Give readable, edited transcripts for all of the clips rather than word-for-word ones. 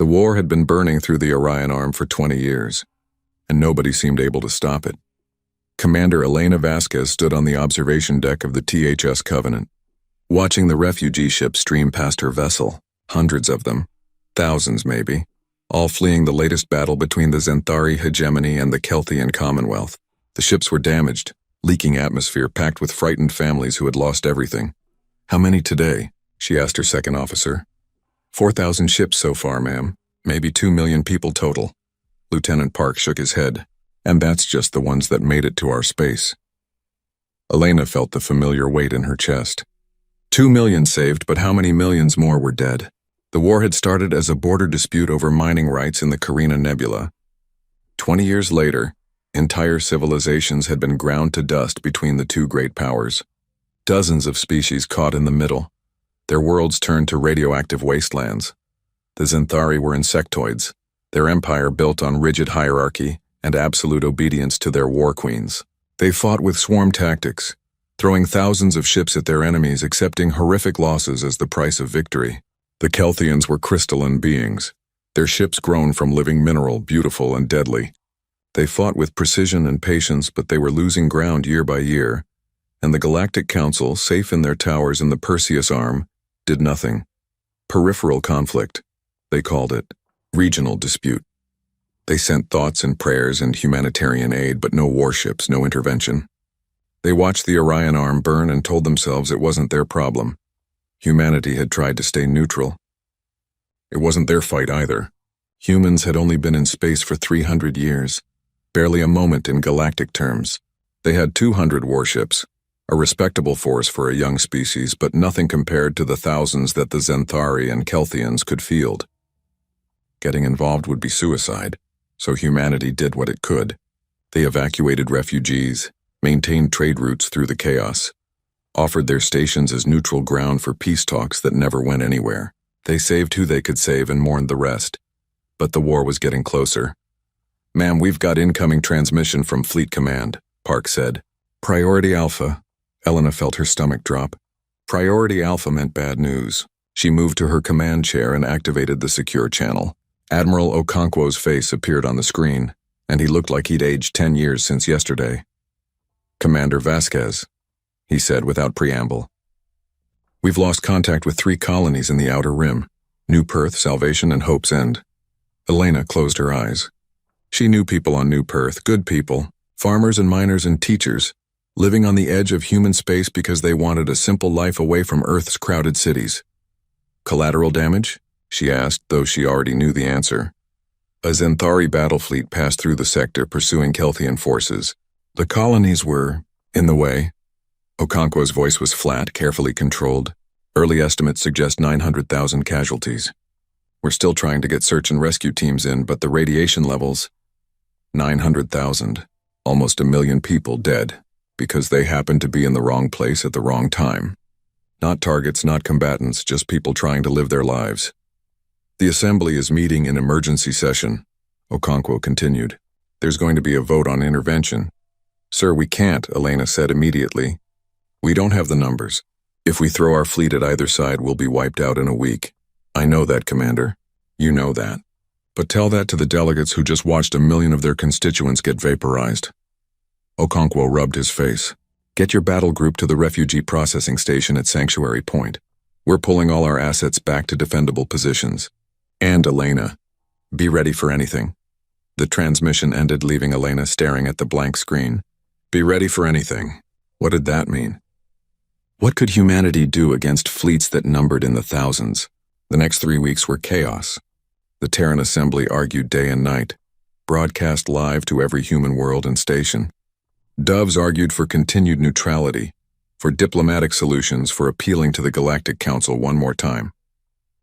The war had been burning through the Orion arm for 20 years, and nobody seemed able to stop it. Commander Elena Vasquez stood on the observation deck of the THS Covenant, watching the refugee ships stream past her vessel, hundreds of them, thousands maybe, all fleeing the latest battle between the Xanthari hegemony and the Kelthian Commonwealth. The ships were damaged, leaking atmosphere packed with frightened families who had lost everything. "How many today?" she asked her second officer. 4,000 ships so far, ma'am. Maybe 2 million people total." Lieutenant Park shook his head. "And that's just the ones that made it to our space." Elena felt the familiar weight in her chest. 2 million saved, but how many millions more were dead? The war had started as a border dispute over mining rights in the Carina Nebula. 20 years later, entire civilizations had been ground to dust between the two great powers. Dozens of species caught in the middle. Their worlds turned to radioactive wastelands. The Xanthari were insectoids, their empire built on rigid hierarchy and absolute obedience to their war queens. They fought with swarm tactics, throwing thousands of ships at their enemies, accepting horrific losses as the price of victory. The Kelthians were crystalline beings, their ships grown from living mineral, beautiful and deadly. They fought with precision and patience, but they were losing ground year by year, and the Galactic Council, safe in their towers in the Perseus arm, did nothing. Peripheral conflict, they called it. Regional dispute. They sent thoughts and prayers and humanitarian aid, but no warships, no intervention. They watched the Orion arm burn and told themselves it wasn't their problem. Humanity had tried to stay neutral. It wasn't their fight either. Humans had only been in space for 300 years, barely a moment in galactic terms. They had 200 warships, a respectable force for a young species, but nothing compared to the thousands that the Xanthari and Kelthians could field. Getting involved would be suicide, so humanity did what it could. They evacuated refugees, maintained trade routes through the chaos, offered their stations as neutral ground for peace talks that never went anywhere. They saved who they could save and mourned the rest. But the war was getting closer. "Ma'am, we've got incoming transmission from Fleet Command," Park said. "Priority Alpha." Elena felt her stomach drop. Priority Alpha meant bad news. She moved to her command chair and activated the secure channel. Admiral Okonkwo's face appeared on the screen, and he looked like he'd aged 10 years since yesterday. "Commander Vasquez," he said without preamble. "We've lost contact with 3 colonies in the Outer Rim, New Perth, Salvation, and Hope's End." Elena closed her eyes. She knew people on New Perth, good people, farmers and miners and teachers, living on the edge of human space because they wanted a simple life away from Earth's crowded cities. "Collateral damage?" she asked, though she already knew the answer. A Xanthari battle fleet passed through the sector pursuing Kelthian forces. The colonies were in the way. Okonkwo's voice was flat, carefully controlled. Early estimates suggest 900,000 casualties. "We're still trying to get search and rescue teams in, but the radiation levels..." 900,000, almost 1 million people dead, because they happened to be in the wrong place at the wrong time. Not targets, not combatants, just people trying to live their lives. "The Assembly is meeting in emergency session," Okonkwo continued. "There's going to be a vote on intervention." "Sir, we can't," Elena said immediately. "We don't have the numbers. If we throw our fleet at either side, we'll be wiped out in a week." "I know that, Commander. You know that. But tell that to the delegates who just watched 1 million of their constituents get vaporized." Okonkwo rubbed his face. "Get your battle group to the refugee processing station at Sanctuary Point. We're pulling all our assets back to defendable positions. And Elena, be ready for anything." The transmission ended, leaving Elena staring at the blank screen. Be ready for anything. What did that mean? What could humanity do against fleets that numbered in the thousands? The next 3 weeks were chaos. The Terran Assembly argued day and night, broadcast live to every human world and station. Doves argued for continued neutrality, for diplomatic solutions, for appealing to the Galactic Council one more time.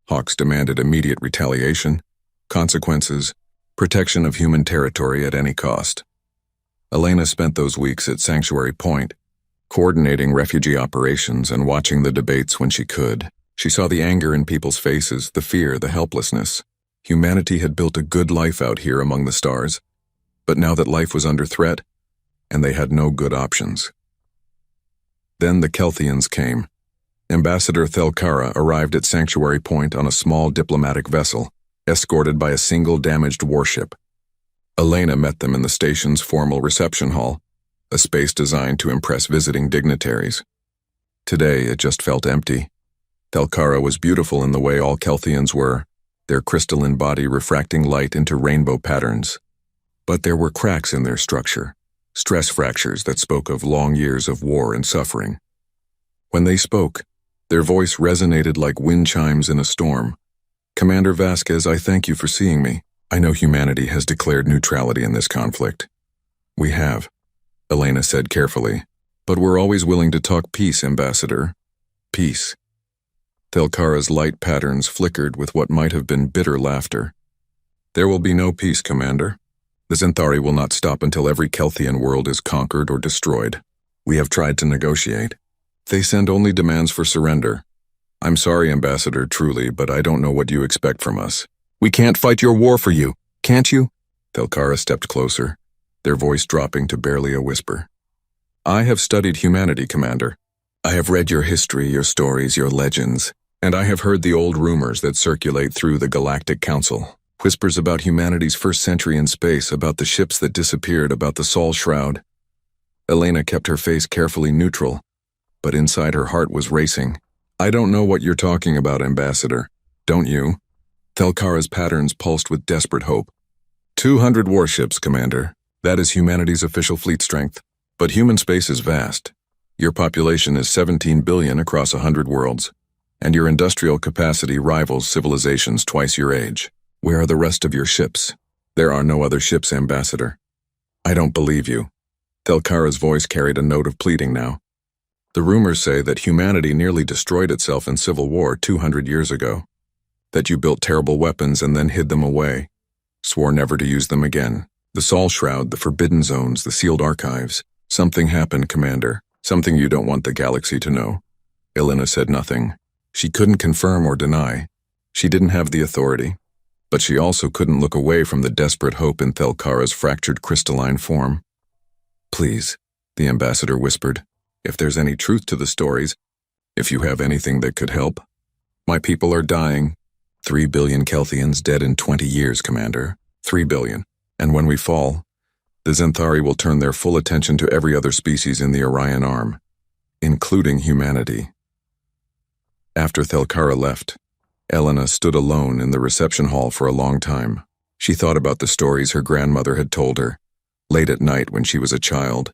Hawks demanded immediate retaliation, consequences, protection of human territory at any cost. Elena spent those weeks at Sanctuary Point, coordinating refugee operations and watching the debates when she could. She saw the anger in people's faces, the fear, the helplessness. Humanity had built a good life out here among the stars, but now that life was under threat, and they had no good options. Then the Kelthians came. Ambassador Thelkara arrived at Sanctuary Point on a small diplomatic vessel. escorted by a single damaged warship. Elena met them in the station's formal reception hall, a space designed to impress visiting dignitaries. Today, it just felt empty. Thalkara was beautiful in the way all Kelthians were, their crystalline body refracting light into rainbow patterns. But there were cracks in their structure, stress fractures that spoke of long years of war and suffering. When they spoke, their voice resonated like wind chimes in a storm. "Commander Vasquez, I thank you for seeing me. I know humanity has declared neutrality in this conflict." "We have," Elena said carefully, "but we're always willing to talk peace, Ambassador. Peace." Thalkara's light patterns flickered with what might have been bitter laughter. "There will be no peace, Commander. The Zenthari will not stop until every Kelthian world is conquered or destroyed. We have tried to negotiate. They send only demands for surrender. I'm sorry, Ambassador, truly, but I don't know what you expect from us." "We can't fight your war for you, can't you?" Thalkara stepped closer, their voice dropping to barely a whisper. "I have studied humanity, Commander. I have read your history, your stories, your legends, and I have heard the old rumors that circulate through the Galactic Council. Whispers about humanity's first century in space, about the ships that disappeared, about the Sol Shroud." Elena kept her face carefully neutral, but inside her heart was racing. "I don't know what you're talking about, Ambassador. Don't you?" Thalkara's patterns pulsed with desperate hope. 200 warships, Commander. That is humanity's official fleet strength. But human space is vast. Your population is 17 billion across 100 worlds, and your industrial capacity rivals civilizations twice your age. Where are the rest of your ships? There are no other ships, Ambassador. I don't believe you. Thalkara's voice carried a note of pleading now. The rumors say that humanity nearly destroyed itself in civil war 200 years ago. That you built terrible weapons and then hid them away. Swore never to use them again. The Sol Shroud, the Forbidden Zones, the sealed archives. Something happened, Commander. Something you don't want the galaxy to know. Elena said nothing. She couldn't confirm or deny. She didn't have the authority. But she also couldn't look away from the desperate hope in Thalkara's fractured crystalline form. Please, the ambassador whispered, if there's any truth to the stories, if you have anything that could help. My people are dying. 3 billion Kelthians dead in 20 years, Commander. 3 billion. And when we fall, the Zenthari will turn their full attention to every other species in the Orion Arm, including humanity. After Thalkara left, Elena stood alone in the reception hall for a long time. She thought about the stories her grandmother had told her, late at night when she was a child.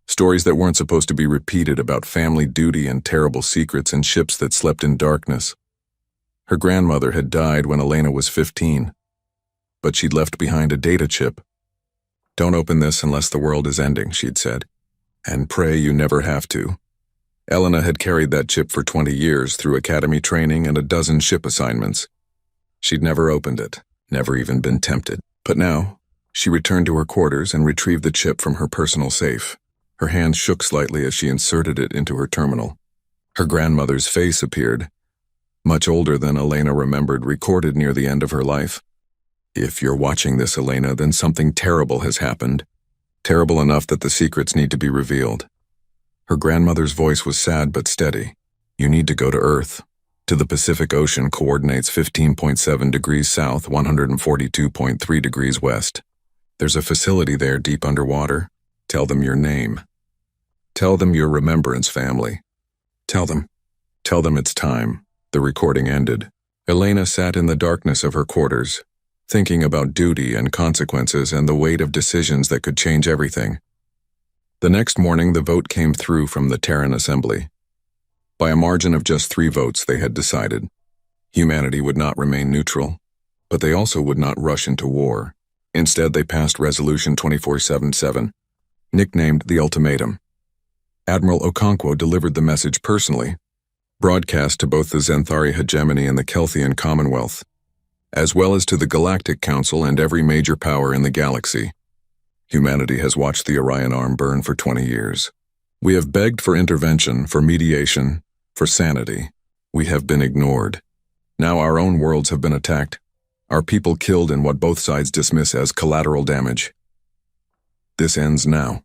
Stories that weren't supposed to be repeated about family duty and terrible secrets and ships that slept in darkness. Her grandmother had died when Elena was 15, but she'd left behind a data chip. Don't open this unless the world is ending, she'd said, and pray you never have to. Elena had carried that chip for 20 years through academy training and a dozen ship assignments. She'd never opened it, never even been tempted. But now, she returned to her quarters and retrieved the chip from her personal safe. Her hands shook slightly as she inserted it into her terminal. Her grandmother's face appeared, much older than Elena remembered, recorded near the end of her life. If you're watching this, Elena, then something terrible has happened. Terrible enough that the secrets need to be revealed. Her grandmother's voice was sad but steady. You need to go to Earth. To the Pacific Ocean, coordinates 15.7 degrees south, 142.3 degrees west. There's a facility there deep underwater. Tell them your name. Tell them your remembrance family. Tell them it's time. The recording ended. Elena sat in the darkness of her quarters, thinking about duty and consequences and the weight of decisions that could change everything. The next morning, the vote came through from the Terran Assembly. By a margin of just 3 votes, they had decided. Humanity would not remain neutral, but they also would not rush into war. Instead, they passed Resolution 2477, nicknamed the Ultimatum. Admiral Okonkwo delivered the message personally, broadcast to both the Zenthari hegemony and the Kelthian Commonwealth, as well as to the Galactic Council and every major power in the galaxy. Humanity has watched the Orion Arm burn for 20 years. We have begged for intervention, for mediation, for sanity. We have been ignored. Now our own worlds have been attacked, our people killed in what both sides dismiss as collateral damage. This ends now.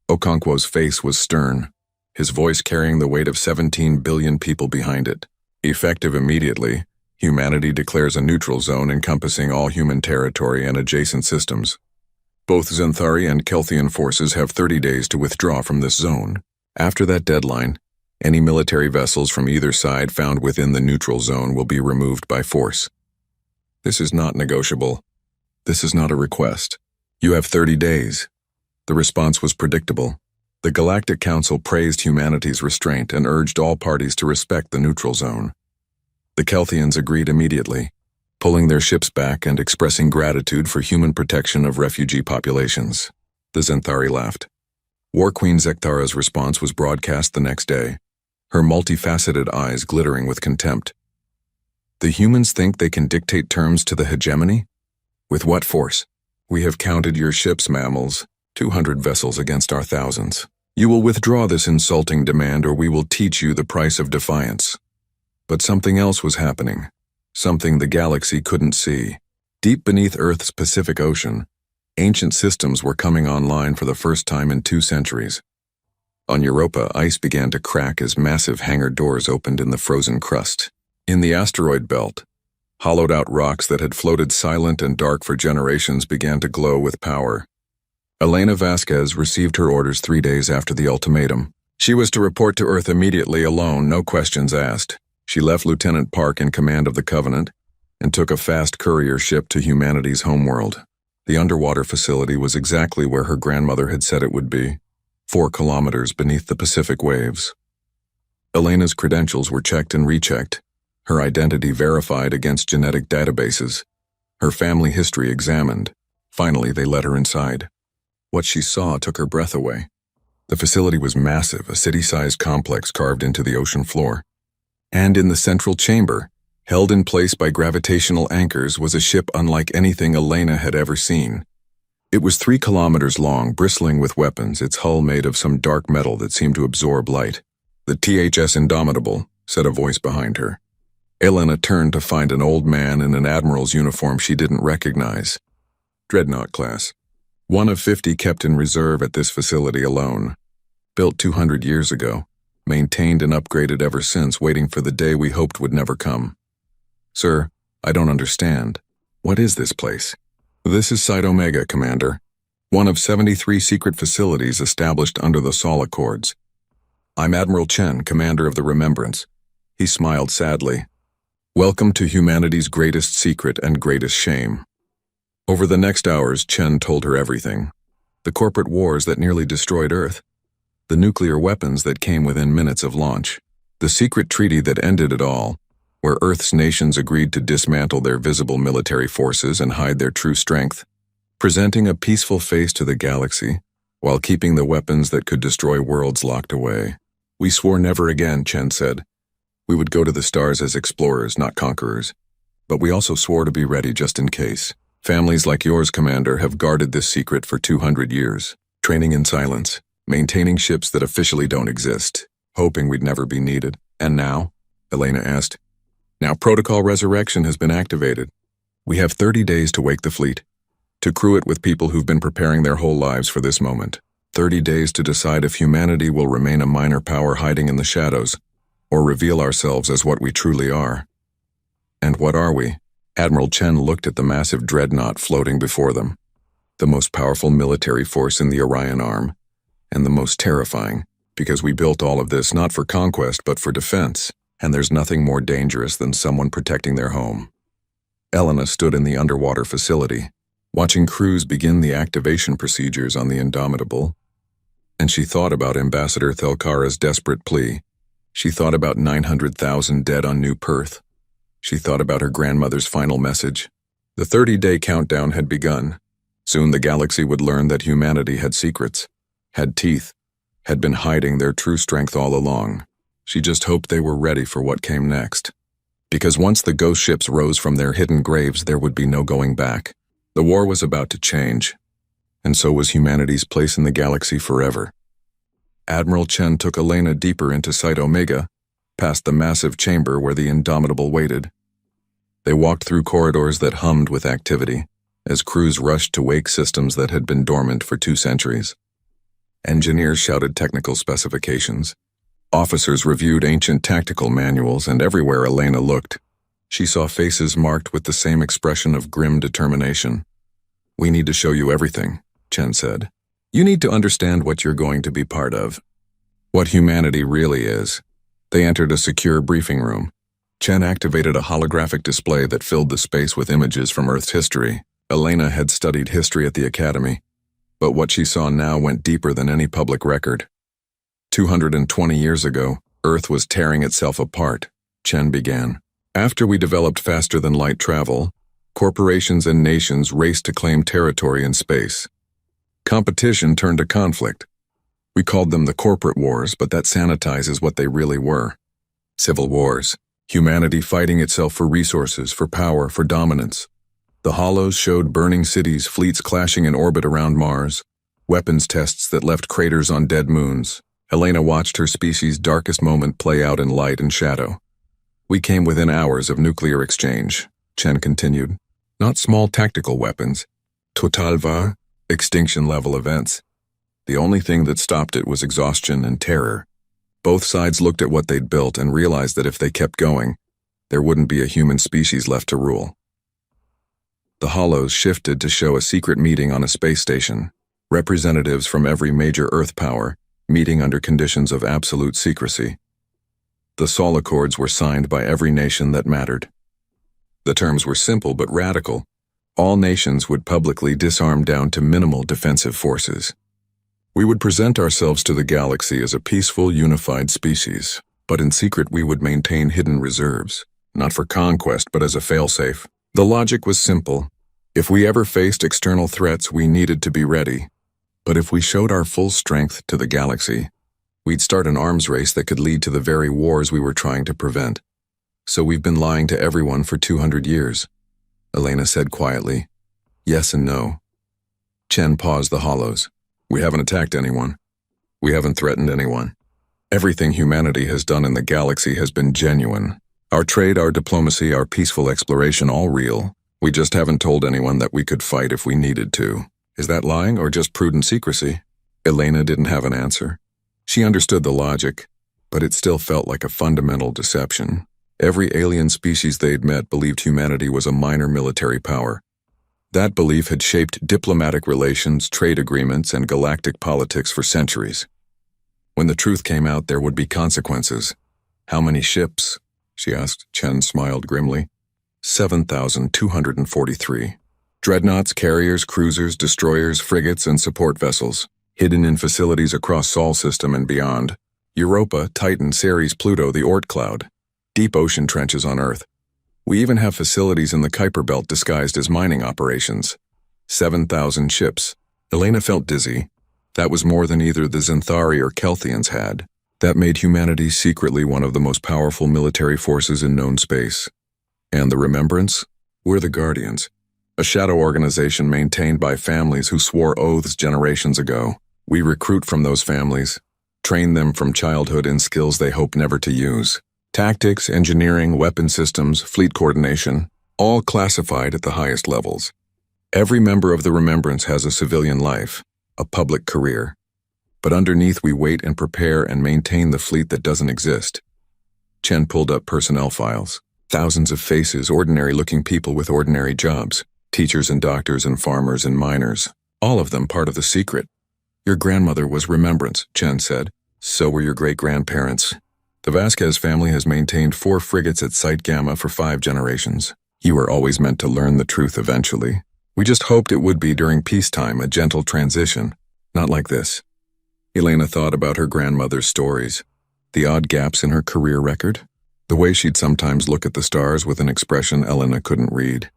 Okonkwo's face was stern, his voice carrying the weight of 17 billion people behind it. Effective immediately, Humanity declares a neutral zone encompassing all human territory and adjacent systems. Both Xanthari and Kelthian forces have 30 days to withdraw from this zone. After that deadline, any military vessels from either side found within the neutral zone will be removed by force. This is not negotiable. This is not a request. You have 30 days. The response was predictable. The Galactic Council praised humanity's restraint and urged all parties to respect the neutral zone. The Kelthians agreed immediately, pulling their ships back and expressing gratitude for human protection of refugee populations. The Xanthari laughed. War Queen Zektara's response was broadcast the next day, her multifaceted eyes glittering with contempt. The humans think they can dictate terms to the hegemony? With what force? We have counted your ships, mammals, 200 vessels against our thousands. You will withdraw this insulting demand or we will teach you the price of defiance. But something else was happening, something the galaxy couldn't see. Deep beneath Earth's Pacific Ocean, ancient systems were coming online for the first time in 2 centuries. On Europa, ice began to crack as massive hangar doors opened in the frozen crust. In the asteroid belt, hollowed-out rocks that had floated silent and dark for generations began to glow with power. Elena Vasquez received her orders 3 days after the ultimatum. She was to report to Earth immediately alone, no questions asked. She left Lieutenant Park in command of the Covenant and took a fast courier ship to humanity's homeworld. The underwater facility was exactly where her grandmother had said it would be, 4 kilometers beneath the Pacific waves. Elena's credentials were checked and rechecked, her identity verified against genetic databases, her family history examined. Finally, they let her inside. What she saw took her breath away. The facility was massive, a city-sized complex carved into the ocean floor. And in the central chamber, held in place by gravitational anchors, was a ship unlike anything Elena had ever seen. It was 3 kilometers long, bristling with weapons, its hull made of some dark metal that seemed to absorb light. "The THS Indomitable," said a voice behind her. Elena turned to find an old man in an admiral's uniform she didn't recognize. Dreadnought class. One of 50 kept in reserve at this facility alone. Built 200 years ago, maintained and upgraded ever since, waiting for the day we hoped would never come. "Sir, I don't understand. What is this place?" "This is Site Omega, Commander. One of 73 secret facilities established under the Sol Accords. I'm Admiral Chen, Commander of the Remembrance." He smiled sadly. "Welcome to humanity's greatest secret and greatest shame." Over the next hours, Chen told her everything. The corporate wars that nearly destroyed Earth. The nuclear weapons that came within minutes of launch. The secret treaty that ended it all, where Earth's nations agreed to dismantle their visible military forces and hide their true strength, presenting a peaceful face to the galaxy, while keeping the weapons that could destroy worlds locked away. "We swore never again," Chen said. "We would go to the stars as explorers, not conquerors. But we also swore to be ready just in case. Families like yours, Commander, have guarded this secret for 200 years, training in silence, maintaining ships that officially don't exist, hoping we'd never be needed. And now?" Elena asked. "Now Protocol Resurrection has been activated. We have 30 days to wake the fleet, to crew it with people who've been preparing their whole lives for this moment. 30 days to decide if humanity will remain a minor power hiding in the shadows, or reveal ourselves as what we truly are." "And what are we?" Admiral Chen looked at the massive dreadnought floating before them, the most powerful military force in the Orion arm, and the most terrifying, because we built all of this not for conquest but for defense, and there's nothing more dangerous than someone protecting their home. Elena stood in the underwater facility, watching crews begin the activation procedures on the Indomitable, and she thought about Ambassador Thelkara's desperate plea. She thought about 900,000 dead on New Perth. She thought about her grandmother's final message. The 30-day countdown had begun. Soon the galaxy would learn that humanity had secrets, had teeth, had been hiding their true strength all along. She just hoped they were ready for what came next. Because once the ghost ships rose from their hidden graves, there would be no going back. The war was about to change, and so was humanity's place in the galaxy forever. Admiral Chen took Elena deeper into Site Omega, past the massive chamber where the Indomitable waited. They walked through corridors that hummed with activity, as crews rushed to wake systems that had been dormant for 2 centuries. Engineers shouted technical specifications. Officers reviewed ancient tactical manuals, and everywhere Elena looked, She saw faces marked with the same expression of grim determination. "We need to show you everything," Chen said. "You need to understand what you're going to be part of. What humanity really is." They entered a secure briefing room. Chen activated a holographic display that filled the space with images from Earth's history. Elena had studied history at the academy, but what she saw now went deeper than any public record. 220 years ago, Earth was tearing itself apart, Chen began. After we developed faster-than-light travel, corporations and nations raced to claim territory in space. Competition turned to conflict. We called them the corporate wars, but that sanitizes what they really were. Civil wars. Humanity fighting itself for resources, for power, for dominance. The hollows showed burning cities, fleets clashing in orbit around Mars, weapons tests that left craters on dead moons. Elena watched her species' darkest moment play out in light and shadow. We came within hours of nuclear exchange, Chen continued. Not small tactical weapons. Totalvar, extinction-level events. The only thing that stopped it was exhaustion and terror. Both sides looked at what they'd built and realized that if they kept going, there wouldn't be a human species left to rule. The hollows shifted to show a secret meeting on a space station, representatives from every major Earth power, meeting under conditions of absolute secrecy. The Sol Accords were signed by every nation that mattered. The terms were simple but radical. All nations would publicly disarm down to minimal defensive forces. We would present ourselves to the galaxy as a peaceful, unified species, but in secret we would maintain hidden reserves, not for conquest but as a failsafe. The logic was simple. If we ever faced external threats, we needed to be ready. But if we showed our full strength to the galaxy, we'd start an arms race that could lead to the very wars we were trying to prevent. So we've been lying to everyone for 200 years, Elena said quietly. Yes and no. Chen paused the hollows. We haven't attacked anyone. We haven't threatened anyone. Everything humanity has done in the galaxy has been genuine. Our trade, our diplomacy, our peaceful exploration, all real. We just haven't told anyone that we could fight if we needed to. Is that lying or just prudent secrecy? Elena didn't have an answer. She understood the logic, but it still felt like a fundamental deception. Every alien species they'd met believed humanity was a minor military power. That belief had shaped diplomatic relations, trade agreements, and galactic politics for centuries. When the truth came out, there would be consequences. How many ships? She asked. Chen smiled grimly. 7,243. Dreadnoughts, carriers, cruisers, destroyers, frigates, and support vessels, hidden in facilities across Sol system and beyond. Europa, Titan, Ceres, Pluto, the Oort cloud. Deep ocean trenches on Earth. We even have facilities in the Kuiper Belt disguised as mining operations. 7,000 ships. Elena felt dizzy. That was more than either the Xanthari or Kelthians had. That made humanity secretly one of the most powerful military forces in known space. And the Remembrance? We're the Guardians. A shadow organization maintained by families who swore oaths generations ago. We recruit from those families, train them from childhood in skills they hope never to use. Tactics, engineering, weapon systems, fleet coordination, all classified at the highest levels. Every member of the Remembrance has a civilian life, a public career. But underneath we wait and prepare and maintain the fleet that doesn't exist. Chen pulled up personnel files. Thousands of faces, ordinary-looking people with ordinary jobs. Teachers and doctors and farmers and miners. All of them part of the secret. Your grandmother was Remembrance, Chen said. So were your great-grandparents. The Vasquez family has maintained 4 frigates at Site Gamma for 5 generations. You were always meant to learn the truth eventually. We just hoped it would be during peacetime, a gentle transition. Not like this. Elena thought about her grandmother's stories. The odd gaps in her career record. The way she'd sometimes look at the stars with an expression Elena couldn't read.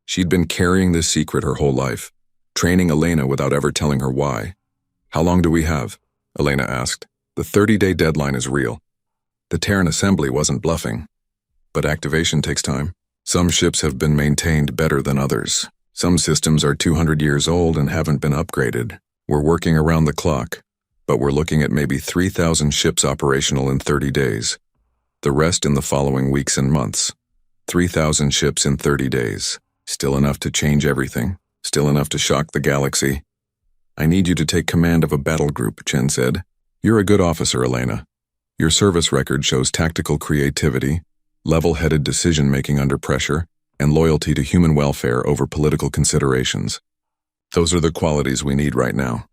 She'd been carrying this secret her whole life, training Elena without ever telling her why. How long do we have? Elena asked. The 30-day deadline is real. The Terran assembly wasn't bluffing. But activation takes time. Some ships have been maintained better than others. Some systems are 200 years old and haven't been upgraded. We're working around the clock, but we're looking at maybe 3,000 ships operational in 30 days. The rest in the following weeks and months. 3,000 ships in 30 days. Still enough to change everything. Still enough to shock the galaxy. I need you to take command of a battle group, Chen said. You're a good officer, Elena. Your service record shows tactical creativity, level-headed decision-making under pressure, and loyalty to human welfare over political considerations. Those are the qualities we need right now.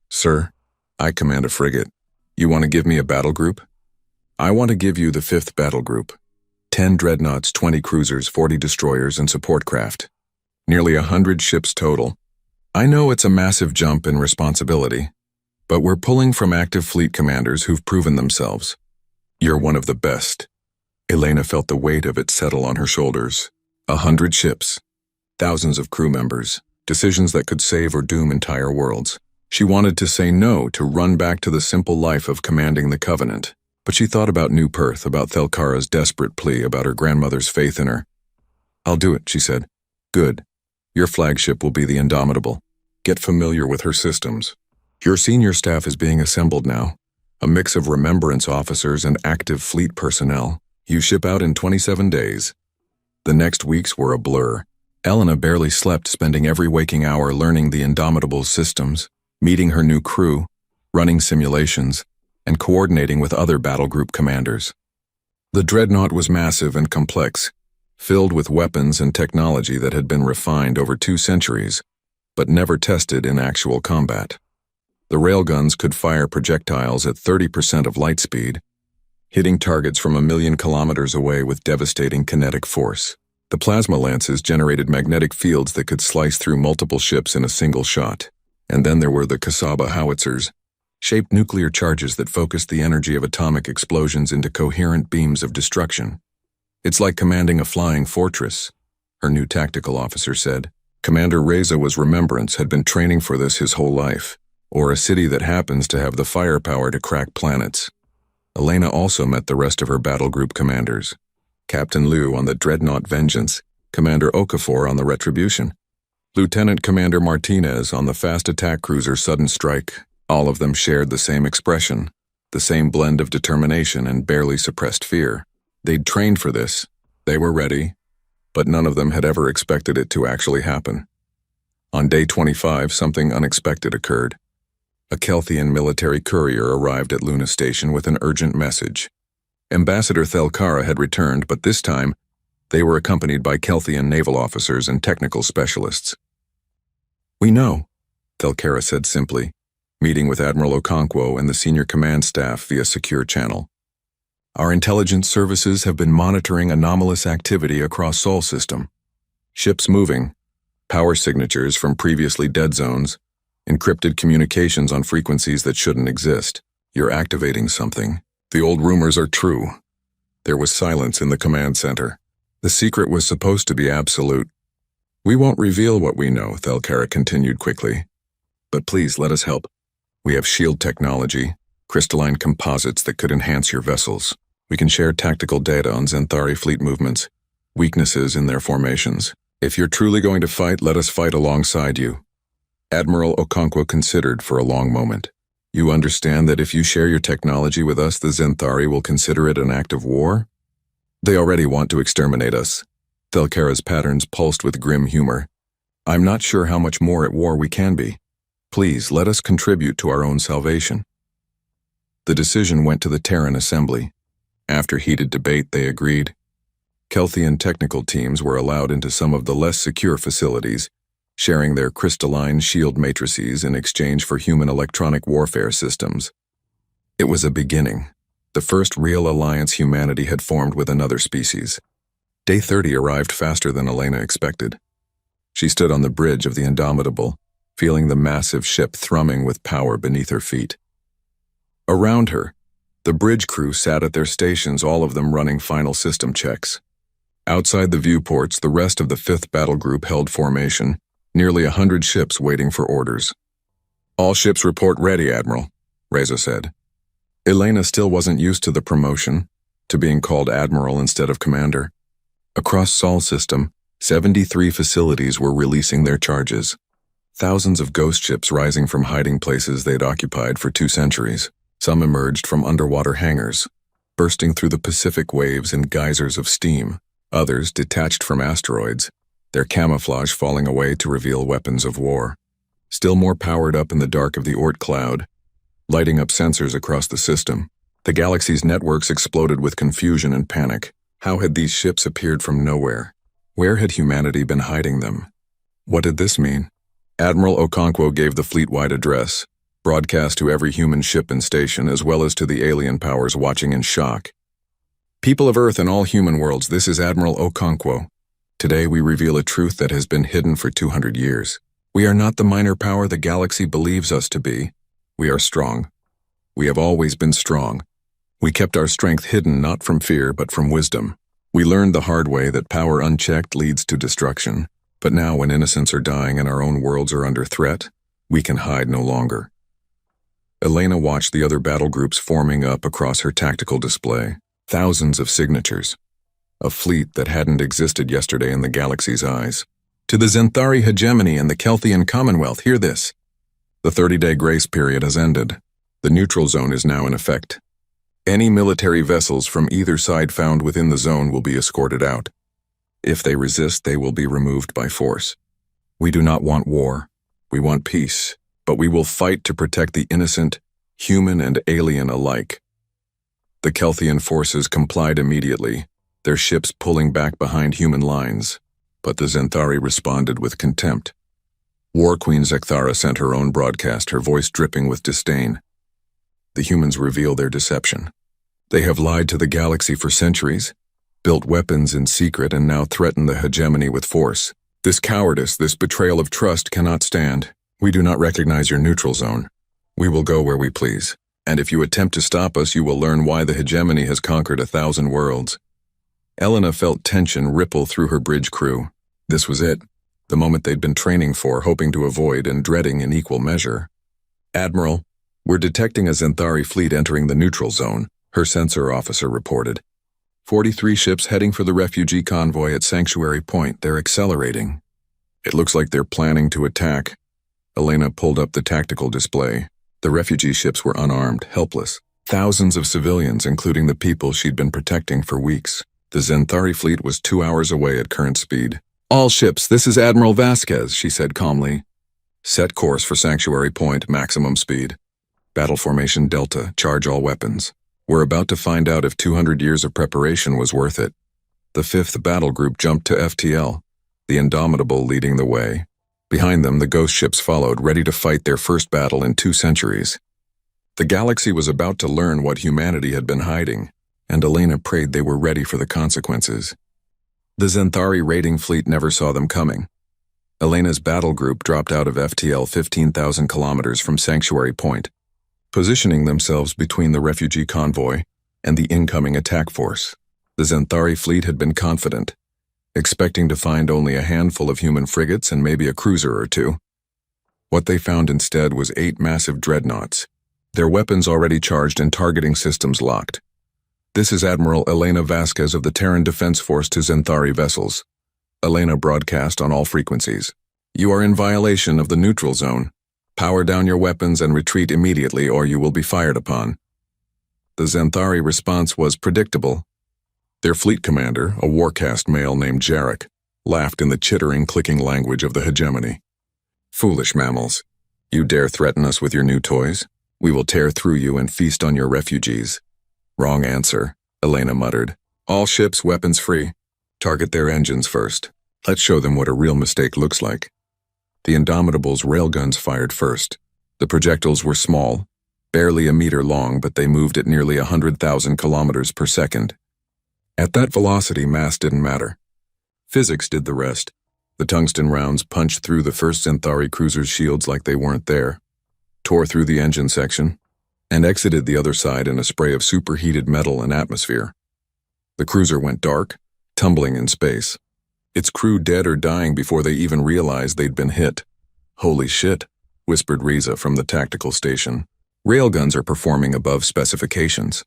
Sir, I command a frigate. You want to give me a battle group? I want to give you the 5th battle group. 10 dreadnoughts, 20 cruisers, 40 destroyers, and support craft. Nearly 100 ships total. I know it's a massive jump in responsibility, but we're pulling from active fleet commanders who've proven themselves. You're one of the best. Elena felt the weight of it settle on her shoulders. 100 ships, thousands of crew members, decisions that could save or doom entire worlds. She wanted to say no, to run back to the simple life of commanding the Covenant. But she thought about New Perth, about Thelkara's desperate plea, about her grandmother's faith in her. I'll do it, she said. Good. Your flagship will be the Indomitable. Get familiar with her systems. Your senior staff is being assembled now. A mix of remembrance officers and active fleet personnel. You ship out in 27 days. The next weeks were a blur. Elena barely slept, spending every waking hour learning the Indomitable's systems, meeting her new crew, running simulations, and coordinating with other battle group commanders. The dreadnought was massive and complex, filled with weapons and technology that had been refined over 2 centuries, but never tested in actual combat. The railguns could fire projectiles at 30% of light speed, hitting targets from 1,000,000 kilometers away with devastating kinetic force. The plasma lances generated magnetic fields that could slice through multiple ships in a single shot. And then there were the Kasaba howitzers, shaped nuclear charges that focused the energy of atomic explosions into coherent beams of destruction. It's like commanding a flying fortress, her new tactical officer said. Commander Reza was remembrance, had been training for this his whole life, or a city that happens to have the firepower to crack planets. Elena also met the rest of her battle group commanders. Captain Liu on the Dreadnought Vengeance, Commander Okafor on the Retribution, Lieutenant Commander Martinez on the fast attack cruiser Sudden Strike. All of them shared the same expression, the same blend of determination and barely suppressed fear. They'd trained for this. They were ready, but none of them had ever expected it to actually happen. On day 25, something unexpected occurred. A Kelthian military courier arrived at Luna Station with an urgent message. Ambassador Thelkara had returned, but this time, they were accompanied by Kelthian naval officers and technical specialists. We know, Thelkara said simply, meeting with Admiral Okonkwo and the senior command staff via secure channel. Our intelligence services have been monitoring anomalous activity across Sol system. Ships moving, power signatures from previously dead zones, encrypted communications on frequencies that shouldn't exist. You're activating something. The old rumors are true. There was silence in the command center. The secret was supposed to be absolute. We won't reveal what we know, Thelkara continued quickly. But please let us help. We have shield technology, crystalline composites that could enhance your vessels. We can share tactical data on Zenthari fleet movements, weaknesses in their formations. If you're truly going to fight, let us fight alongside you. Admiral Okonkwo considered for a long moment. You understand that if you share your technology with us, the Zenthari will consider it an act of war? They already want to exterminate us. Thelkara's patterns pulsed with grim humor. I'm not sure how much more at war we can be. Please, let us contribute to our own salvation. The decision went to the Terran Assembly. After heated debate, they agreed. Kelthian technical teams were allowed into some of the less secure facilities, sharing their crystalline shield matrices in exchange for human electronic warfare systems. It was a beginning, the first real alliance humanity had formed with another species. Day 30 arrived faster than Elena expected. She stood on the bridge of the Indomitable, feeling the massive ship thrumming with power beneath her feet. Around her, the bridge crew sat at their stations, all of them running final system checks. Outside the viewports, the rest of the 5th Battle Group held formation, nearly 100 ships waiting for orders. All ships report ready, Admiral, Reza said. Elena still wasn't used to the promotion, to being called Admiral instead of Commander. Across Sol system, 73 facilities were releasing their charges. Thousands of ghost ships rising from hiding places they'd occupied for 2 centuries. Some emerged from underwater hangars, bursting through the Pacific waves in geysers of steam. Others detached from asteroids, their camouflage falling away to reveal weapons of war. Still more powered up in the dark of the Oort cloud, lighting up sensors across the system. The galaxy's networks exploded with confusion and panic. How had these ships appeared from nowhere? Where had humanity been hiding them? What did this mean? Admiral Okonkwo gave the fleet-wide address, broadcast to every human ship and station as well as to the alien powers watching in shock. People of Earth and all human worlds, this is Admiral Okonkwo. Today we reveal a truth that has been hidden for 200 years. We are not the minor power the galaxy believes us to be. We are strong. We have always been strong. We kept our strength hidden not from fear but from wisdom. We learned the hard way that power unchecked leads to destruction. But now when innocents are dying and our own worlds are under threat, we can hide no longer. Elena watched the other battle groups forming up across her tactical display. Thousands of signatures. A fleet that hadn't existed yesterday in the galaxy's eyes. To the Zenthari hegemony and the Kelthian Commonwealth, hear this. The 30-day grace period has ended. The neutral zone is now in effect. Any military vessels from either side found within the zone will be escorted out. If they resist, they will be removed by force. We do not want war. We want peace, but we will fight to protect the innocent, human and alien alike. The Kelthian forces complied immediately, their ships pulling back behind human lines, but the Zenthari responded with contempt. War Queen Zekthara sent her own broadcast, her voice dripping with disdain. The humans reveal their deception. They have lied to the galaxy for centuries, built weapons in secret and now threaten the hegemony with force. This cowardice, this betrayal of trust cannot stand. We do not recognize your neutral zone. We will go where we please. And if you attempt to stop us, you will learn why the hegemony has conquered 1,000 worlds. Elena felt tension ripple through her bridge crew. This was it. The moment they'd been training for, hoping to avoid, and dreading in equal measure. Admiral, we're detecting a Zenthari fleet entering the neutral zone, her sensor officer reported. 43 ships heading for the refugee convoy at Sanctuary Point. They're accelerating. It looks like they're planning to attack. Elena pulled up the tactical display. The refugee ships were unarmed, helpless. Thousands of civilians, including the people she'd been protecting for weeks. The Zenthari fleet was 2 hours away at current speed. All ships, this is Admiral Vasquez, she said calmly. Set course for Sanctuary Point, maximum speed. Battle formation Delta, charge all weapons. We're about to find out if 200 years of preparation was worth it. The 5th battle group jumped to FTL, the Indomitable leading the way. Behind them, the ghost ships followed, ready to fight their first battle in 2 centuries. The galaxy was about to learn what humanity had been hiding, and Elena prayed they were ready for the consequences. The Zenthari raiding fleet never saw them coming. Elena's battle group dropped out of FTL 15,000 kilometers from Sanctuary Point, positioning themselves between the refugee convoy and the incoming attack force. The Zenthari fleet had been confident, expecting to find only a handful of human frigates and maybe a cruiser or 2. What they found instead was 8 massive dreadnoughts, their weapons already charged and targeting systems locked. This is Admiral Elena Vasquez of the Terran Defense Force to Zenthari vessels. Elena broadcast on all frequencies. You are in violation of the neutral zone. Power down your weapons and retreat immediately or you will be fired upon. The Zenthari response was predictable. Their fleet commander, a war-caste male named Jarek, laughed in the chittering, clicking language of the hegemony. Foolish mammals. You dare threaten us with your new toys? We will tear through you and feast on your refugees. Wrong answer, Elena muttered. All ships weapons free. Target their engines first. Let's show them what a real mistake looks like. The Indomitable's railguns fired first. The projectiles were small, barely a meter long, but they moved at nearly 100,000 kilometers per second. At that velocity, mass didn't matter. Physics did the rest. The tungsten rounds punched through the first Zenthari cruiser's shields like they weren't there, tore through the engine section, and exited the other side in a spray of superheated metal and atmosphere. The cruiser went dark, tumbling in space. Its crew dead or dying before they even realized they'd been hit. Holy shit, whispered Riza from the tactical station. Railguns are performing above specifications.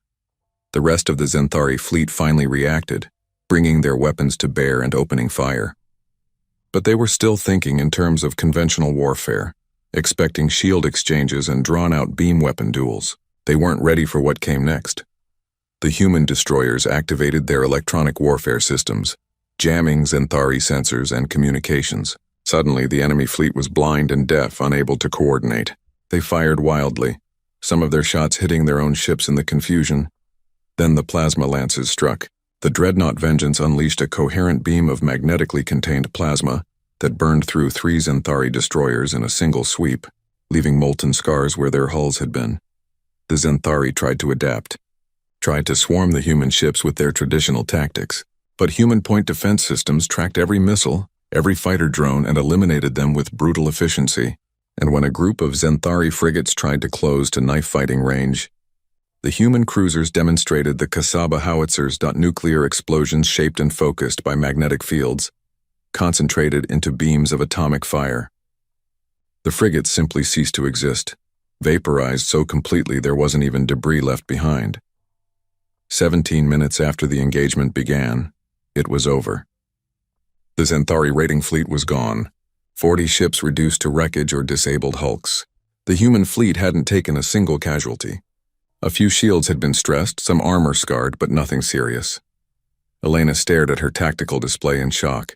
The rest of the Zenthari fleet finally reacted, bringing their weapons to bear and opening fire. But they were still thinking in terms of conventional warfare, expecting shield exchanges and drawn-out beam weapon duels. They weren't ready for what came next. The human destroyers activated their electronic warfare systems, jamming Zenthari sensors and communications. Suddenly, the enemy fleet was blind and deaf, unable to coordinate. They fired wildly, some of their shots hitting their own ships in the confusion. Then the plasma lances struck, The dreadnought Vengeance unleashed a coherent beam of magnetically contained plasma that burned through 3 Xanthari destroyers in a single sweep, leaving molten scars where their hulls had been. The Xanthari tried to adapt, tried to swarm the human ships with their traditional tactics, but human point defense systems tracked every missile, every fighter drone, and eliminated them with brutal efficiency. And when a group of Xanthari frigates tried to close to knife-fighting range, the human cruisers demonstrated the Kasaba howitzers. Nuclear explosions shaped and focused by magnetic fields, concentrated into beams of atomic fire. The frigates simply ceased to exist, vaporized so completely there wasn't even debris left behind. 17 minutes after the engagement began, it was over. The Xanthari raiding fleet was gone, 40 ships reduced to wreckage or disabled hulks. The human fleet hadn't taken a single casualty. A few shields had been stressed, some armor scarred, but nothing serious. Elena stared at her tactical display in shock.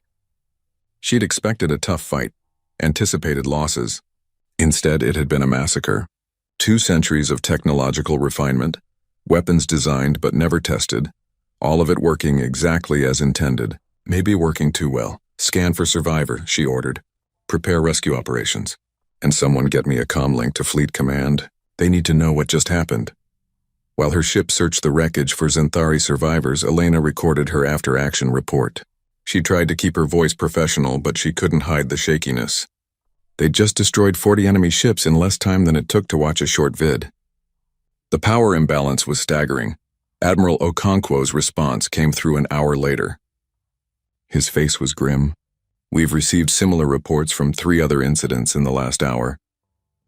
She'd expected a tough fight, anticipated losses. Instead, it had been a massacre. 2 centuries of technological refinement, weapons designed but never tested, all of it working exactly as intended, maybe working too well. "Scan for survivor," she ordered. "Prepare rescue operations. And someone get me a comm link to Fleet Command. They need to know what just happened." While her ship searched the wreckage for Xanthari survivors, Elena recorded her after-action report. She tried to keep her voice professional, but she couldn't hide the shakiness. They'd just destroyed 40 enemy ships in less time than it took to watch a short vid. The power imbalance was staggering. Admiral Okonkwo's response came through an hour later. His face was grim. "We've received similar reports from 3 other incidents in the last hour.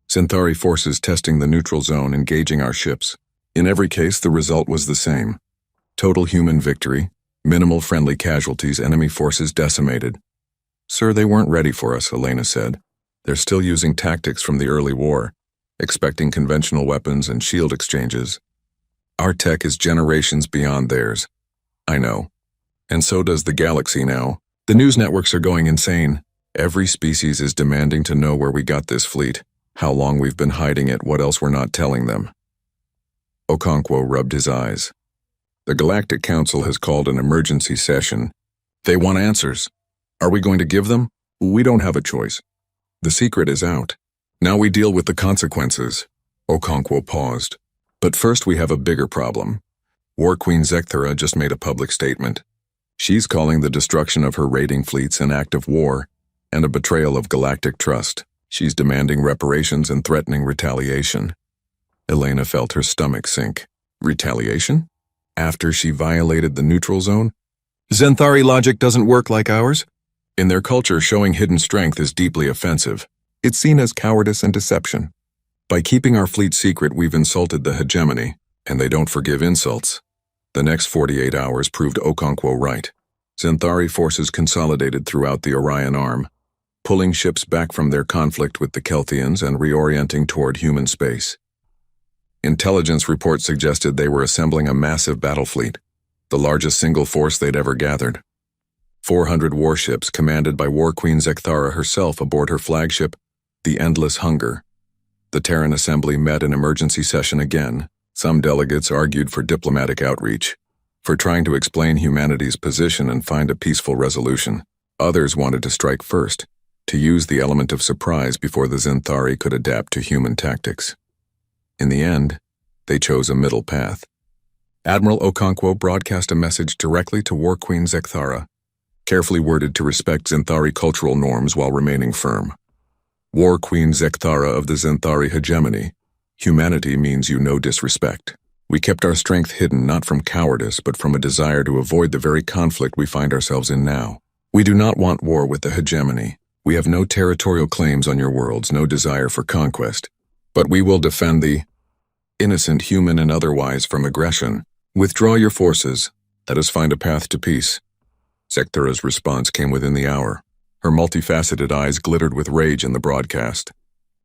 Xanthari forces testing the neutral zone, engaging our ships. In every case, the result was the same. Total human victory, minimal friendly casualties, enemy forces decimated." "Sir, they weren't ready for us," Elena said. "They're still using tactics from the early war, expecting conventional weapons and shield exchanges. Our tech is generations beyond theirs." "I know. And so does the galaxy now. The news networks are going insane. Every species is demanding to know where we got this fleet, how long we've been hiding it, what else we're not telling them." Okonkwo rubbed his eyes. "The Galactic Council has called an emergency session. They want answers. Are we going to give them? We don't have a choice. The secret is out. Now we deal with the consequences." Okonkwo paused. "But first we have a bigger problem. War Queen Zekthara just made a public statement. She's calling the destruction of her raiding fleets an act of war and a betrayal of galactic trust. She's demanding reparations and threatening retaliation." Elena felt her stomach sink. Retaliation? After she violated the neutral zone? "Xanthari logic doesn't work like ours. In their culture, showing hidden strength is deeply offensive. It's seen as cowardice and deception. By keeping our fleet secret, we've insulted the hegemony, and they don't forgive insults." The next 48 hours proved Okonkwo right. Xanthari forces consolidated throughout the Orion arm, pulling ships back from their conflict with the Kelthians and reorienting toward human space. Intelligence reports suggested they were assembling a massive battle fleet, the largest single force they'd ever gathered. 400 warships commanded by War Queen Zekthara herself aboard her flagship, the Endless Hunger. The Terran Assembly met in emergency session again. Some delegates argued for diplomatic outreach, for trying to explain humanity's position and find a peaceful resolution. Others wanted to strike first, to use the element of surprise before the Xanthari could adapt to human tactics. In the end, they chose a middle path. Admiral Okonkwo broadcast a message directly to War Queen Zekthara, carefully worded to respect Xanthari cultural norms while remaining firm. "War Queen Zekthara of the Xanthari hegemony, humanity means you no disrespect. We kept our strength hidden not from cowardice but from a desire to avoid the very conflict we find ourselves in now. We do not want war with the hegemony. We have no territorial claims on your worlds, no desire for conquest. But we will defend the innocent, human and otherwise, from aggression. Withdraw your forces. Let us find a path to peace." Zekthara's response came within the hour. Her multifaceted eyes glittered with rage in the broadcast.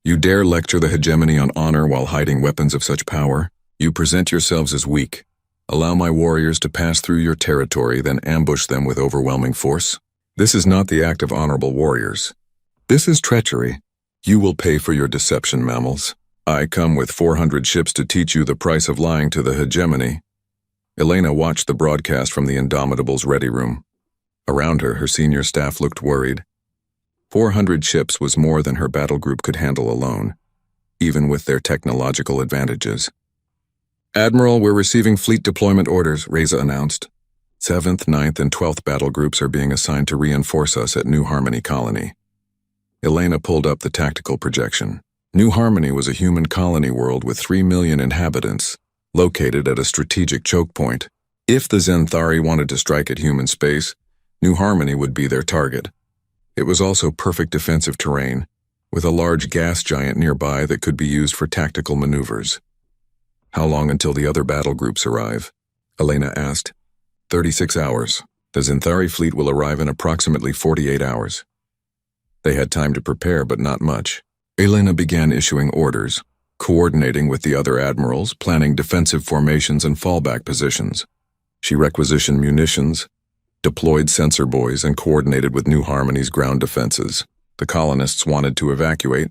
"You dare lecture the hegemony on honor while hiding weapons of such power? You present yourselves as weak. Allow my warriors to pass through your territory, then ambush them with overwhelming force? This is not the act of honorable warriors. This is treachery. You will pay for your deception, mammals. I come with 400 ships to teach you the price of lying to the hegemony." Elena watched the broadcast from the Indomitable's ready room. Around her, her senior staff looked worried. 400 ships was more than her battle group could handle alone, even with their technological advantages. "Admiral, we're receiving fleet deployment orders," Reza announced. 7th, 9th, and 12th battle groups are being assigned to reinforce us at New Harmony Colony. Elena pulled up the tactical projection. New Harmony was a human colony world with 3 million inhabitants, located at a strategic choke point. If the Zenthari wanted to strike at human space, New Harmony would be their target. It was also perfect defensive terrain, with a large gas giant nearby that could be used for tactical maneuvers. "How long until the other battle groups arrive?" Elena asked. 36 hours. The Zenthari fleet will arrive in approximately 48 hours. They had time to prepare, but not much. Elena began issuing orders, coordinating with the other admirals, planning defensive formations and fallback positions. She requisitioned munitions, deployed sensor buoys, and coordinated with New Harmony's ground defenses. The colonists wanted to evacuate,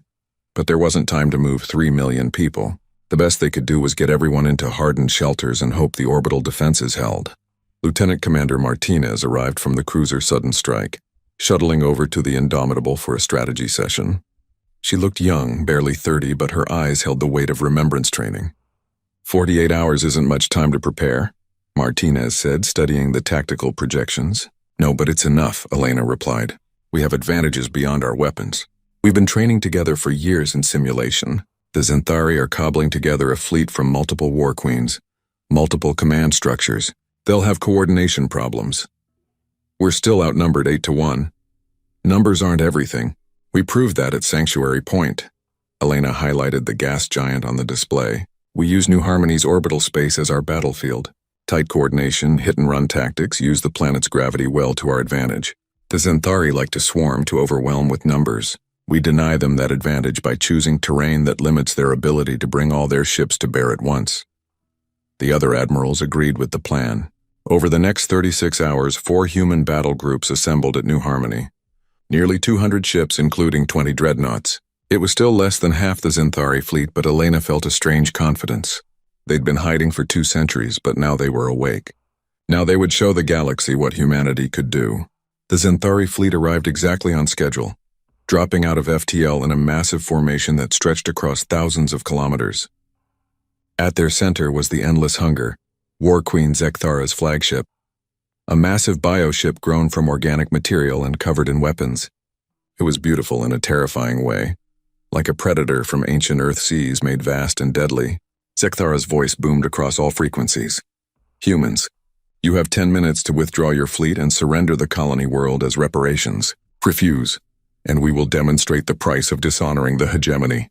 but there wasn't time to move 3 million people. The best they could do was get everyone into hardened shelters and hope the orbital defenses held. Lieutenant Commander Martinez arrived from the cruiser Sudden Strike, shuttling over to the Indomitable for a strategy session. She looked young, barely 30, but her eyes held the weight of remembrance training. 48 hours isn't much time to prepare," Martinez said, studying the tactical projections. "No, but it's enough," Elena replied. "We have advantages beyond our weapons. We've been training together for years in simulation. The Zenthari are cobbling together a fleet from multiple war queens, multiple command structures. They'll have coordination problems. We're still outnumbered 8-1. Numbers aren't everything. We proved that at Sanctuary Point." Elena highlighted the gas giant on the display. "We use New Harmony's orbital space as our battlefield. Tight coordination, hit-and-run tactics use the planet's gravity well to our advantage. The Zenthari like to swarm to overwhelm with numbers. We deny them that advantage by choosing terrain that limits their ability to bring all their ships to bear at once." The other admirals agreed with the plan. Over the next 36 hours, 4 human battle groups assembled at New Harmony. Nearly 200 ships, including 20 dreadnoughts. It was still less than half the Zenthari fleet, but Elena felt a strange confidence. They'd been hiding for 2 centuries, but now they were awake. Now they would show the galaxy what humanity could do. The Zenthari fleet arrived exactly on schedule, dropping out of FTL in a massive formation that stretched across thousands of kilometers. At their center was the Endless Hunger, War Queen Zekthara's flagship. A massive bioship grown from organic material and covered in weapons. It was beautiful in a terrifying way, like a predator from ancient Earth seas made vast and deadly. Zekthara's voice boomed across all frequencies. "Humans, you have 10 minutes to withdraw your fleet and surrender the colony world as reparations. Refuse, and we will demonstrate the price of dishonoring the hegemony."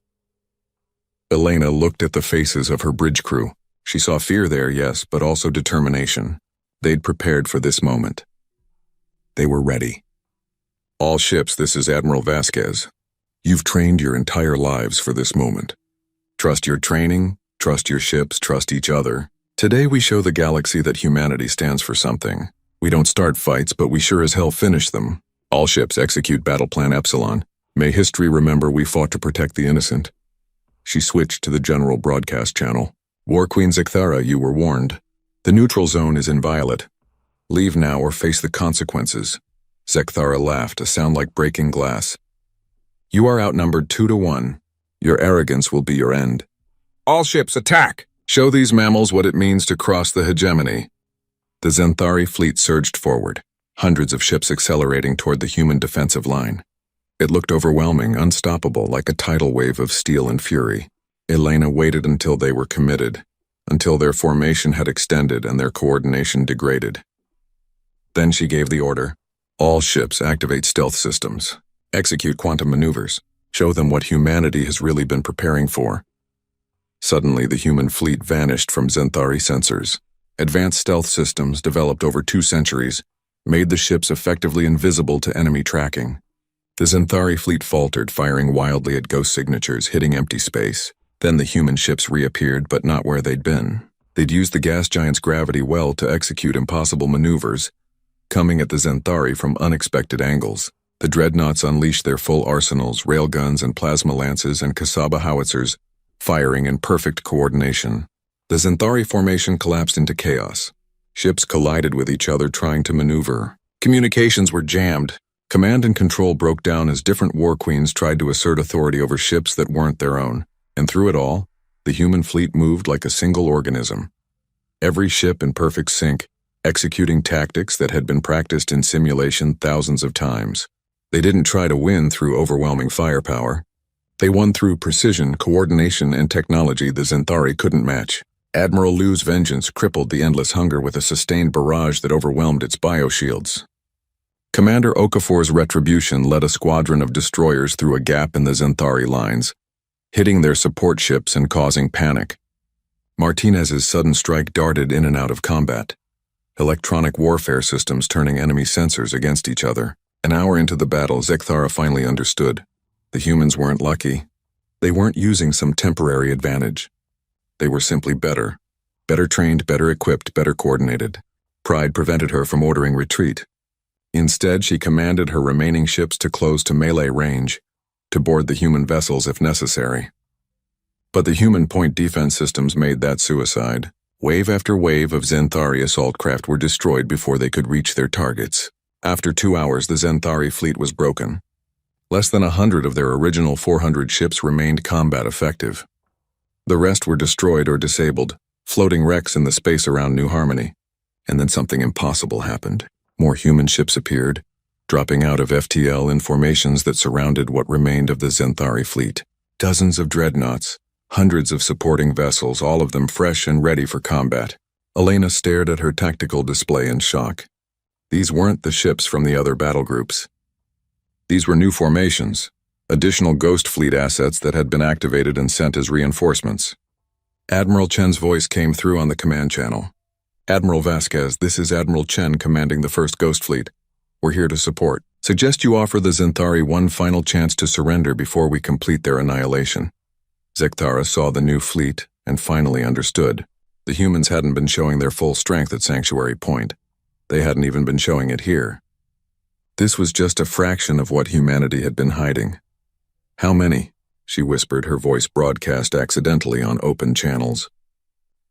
Elena looked at the faces of her bridge crew. She saw fear there, yes, but also determination. They'd prepared for this moment. They were ready. "All ships, this is Admiral Vasquez. You've trained your entire lives for this moment. Trust your training, trust your ships, trust each other. Today we show the galaxy that humanity stands for something. We don't start fights, but we sure as hell finish them. All ships execute Battle Plan Epsilon. May history remember we fought to protect the innocent." She switched to the general broadcast channel. "War Queen Zekthara, you were warned. The neutral zone is inviolate. Leave now or face the consequences." Zekthara laughed, a sound like breaking glass. "You are outnumbered 2-1. Your arrogance will be your end. All ships attack! Show these mammals what it means to cross the hegemony." The Zenthari fleet surged forward, hundreds of ships accelerating toward the human defensive line. It looked overwhelming, unstoppable, like a tidal wave of steel and fury. Elena waited until they were committed, until their formation had extended and their coordination degraded. Then she gave the order. "All ships activate stealth systems. Execute quantum maneuvers. Show them what humanity has really been preparing for." Suddenly, the human fleet vanished from Zenthari sensors. Advanced stealth systems, developed over 2 centuries, made the ships effectively invisible to enemy tracking. The Zenthari fleet faltered, firing wildly at ghost signatures, hitting empty space. Then the human ships reappeared, but not where they'd been. They'd used the gas giant's gravity well to execute impossible maneuvers, coming at the Zenthari from unexpected angles. The dreadnoughts unleashed their full arsenals, railguns and plasma lances and Kasaba howitzers, firing in perfect coordination. The Zenthari formation collapsed into chaos. Ships collided with each other trying to maneuver. Communications were jammed. Command and control broke down as different war queens tried to assert authority over ships that weren't their own. And through it all, the human fleet moved like a single organism. Every ship in perfect sync, executing tactics that had been practiced in simulation thousands of times. They didn't try to win through overwhelming firepower. They won through precision, coordination, and technology the Xanthari couldn't match. Admiral Liu's vengeance crippled the endless hunger with a sustained barrage that overwhelmed its bioshields. Commander Okafor's retribution led a squadron of destroyers through a gap in the Xanthari lines, hitting their support ships and causing panic. Martinez's sudden strike darted in and out of combat, electronic warfare systems turning enemy sensors against each other. An hour into the battle, Xanthara finally understood. The humans weren't lucky. They weren't using some temporary advantage. They were simply better. Better trained, better equipped, better coordinated. Pride prevented her from ordering retreat. Instead, she commanded her remaining ships to close to melee range, to board the human vessels if necessary. But the human point defense systems made that suicide. Wave after wave of Xanthari assault craft were destroyed before they could reach their targets. After 2 hours, the Xanthari fleet was broken. Less than 100 of their original 400 ships remained combat effective. The rest were destroyed or disabled, floating wrecks in the space around New Harmony. And then something impossible happened. More human ships appeared, dropping out of FTL in formations that surrounded what remained of the Xanthari fleet. Dozens of dreadnoughts, hundreds of supporting vessels, all of them fresh and ready for combat. Elena stared at her tactical display in shock. These weren't the ships from the other battle groups. These were new formations, additional Ghost Fleet assets that had been activated and sent as reinforcements. Admiral Chen's voice came through on the command channel. Admiral Vasquez, this is Admiral Chen commanding the 1st Ghost Fleet. We're here to support. Suggest you offer the Xanthari one final chance to surrender before we complete their annihilation. Xanthara saw the new fleet and finally understood. The humans hadn't been showing their full strength at Sanctuary Point. They hadn't even been showing it here. This was just a fraction of what humanity had been hiding. How many? She whispered, her voice broadcast accidentally on open channels.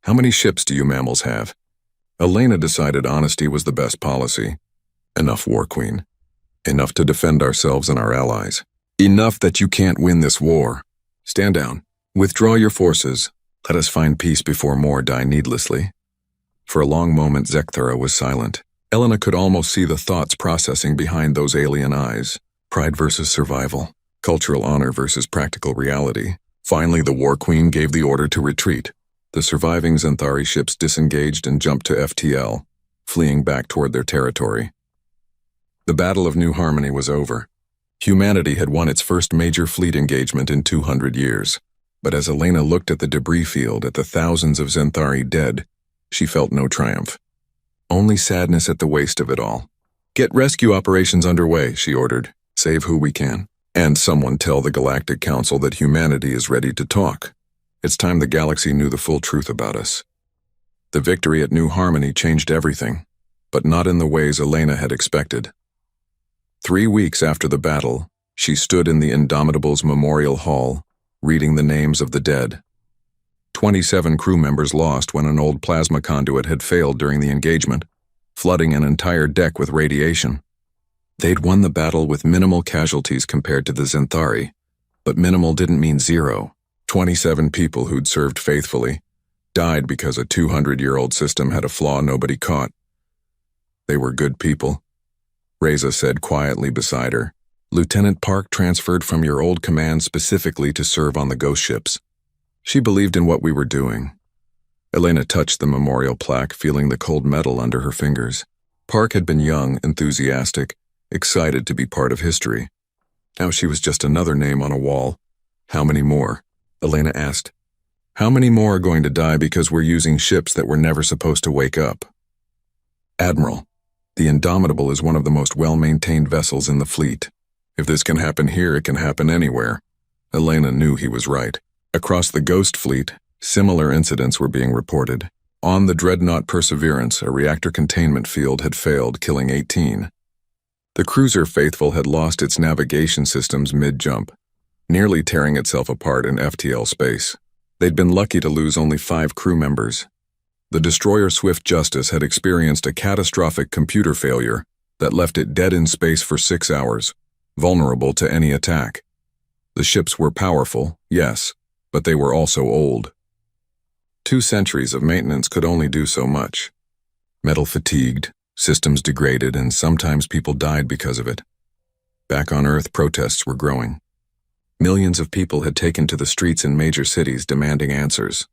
How many ships do you mammals have? Elena decided honesty was the best policy. Enough, War Queen. Enough to defend ourselves and our allies. Enough that you can't win this war. Stand down. Withdraw your forces. Let us find peace before more die needlessly. For a long moment, Xanthara was silent. Elena could almost see the thoughts processing behind those alien eyes. Pride versus survival. Cultural honor versus practical reality. Finally, the War Queen gave the order to retreat. The surviving Xanthari ships disengaged and jumped to FTL, fleeing back toward their territory. The Battle of New Harmony was over. Humanity had won its first major fleet engagement in 200 years. But as Elena looked at the debris field, at the thousands of Xanthari dead, she felt no triumph. Only sadness at the waste of it all. Get rescue operations underway, she ordered. Save who we can. And someone tell the Galactic Council that humanity is ready to talk. It's time the galaxy knew the full truth about us. The victory at New Harmony changed everything, but not in the ways Elena had expected. 3 weeks after the battle, she stood in the Indomitables Memorial Hall, reading the names of the dead. 27 crew members lost when an old plasma conduit had failed during the engagement, flooding an entire deck with radiation. They'd won the battle with minimal casualties compared to the Xanthari, but minimal didn't mean zero. 27 people who'd served faithfully died because a 200-year-old system had a flaw nobody caught. They were good people, Reza said quietly beside her. Lieutenant Park transferred from your old command specifically to serve on the ghost ships. She believed in what we were doing. Elena touched the memorial plaque, feeling the cold metal under her fingers. Park had been young, enthusiastic, excited to be part of history. Now she was just another name on a wall. How many more? Elena asked. How many more are going to die because we're using ships that were never supposed to wake up? Admiral, the Indomitable is one of the most well-maintained vessels in the fleet. If this can happen here, it can happen anywhere. Elena knew he was right. Across the Ghost Fleet, similar incidents were being reported. On the dreadnought Perseverance, a reactor containment field had failed, killing 18. The cruiser Faithful had lost its navigation systems mid-jump, nearly tearing itself apart in FTL space. They'd been lucky to lose only 5 crew members. The destroyer Swift Justice had experienced a catastrophic computer failure that left it dead in space for 6 hours, vulnerable to any attack. The ships were powerful, yes, but they were also old. 2 centuries of maintenance could only do so much. Metal fatigued, systems degraded, and sometimes people died because of it. Back on Earth, protests were growing. Millions of people had taken to the streets in major cities demanding answers.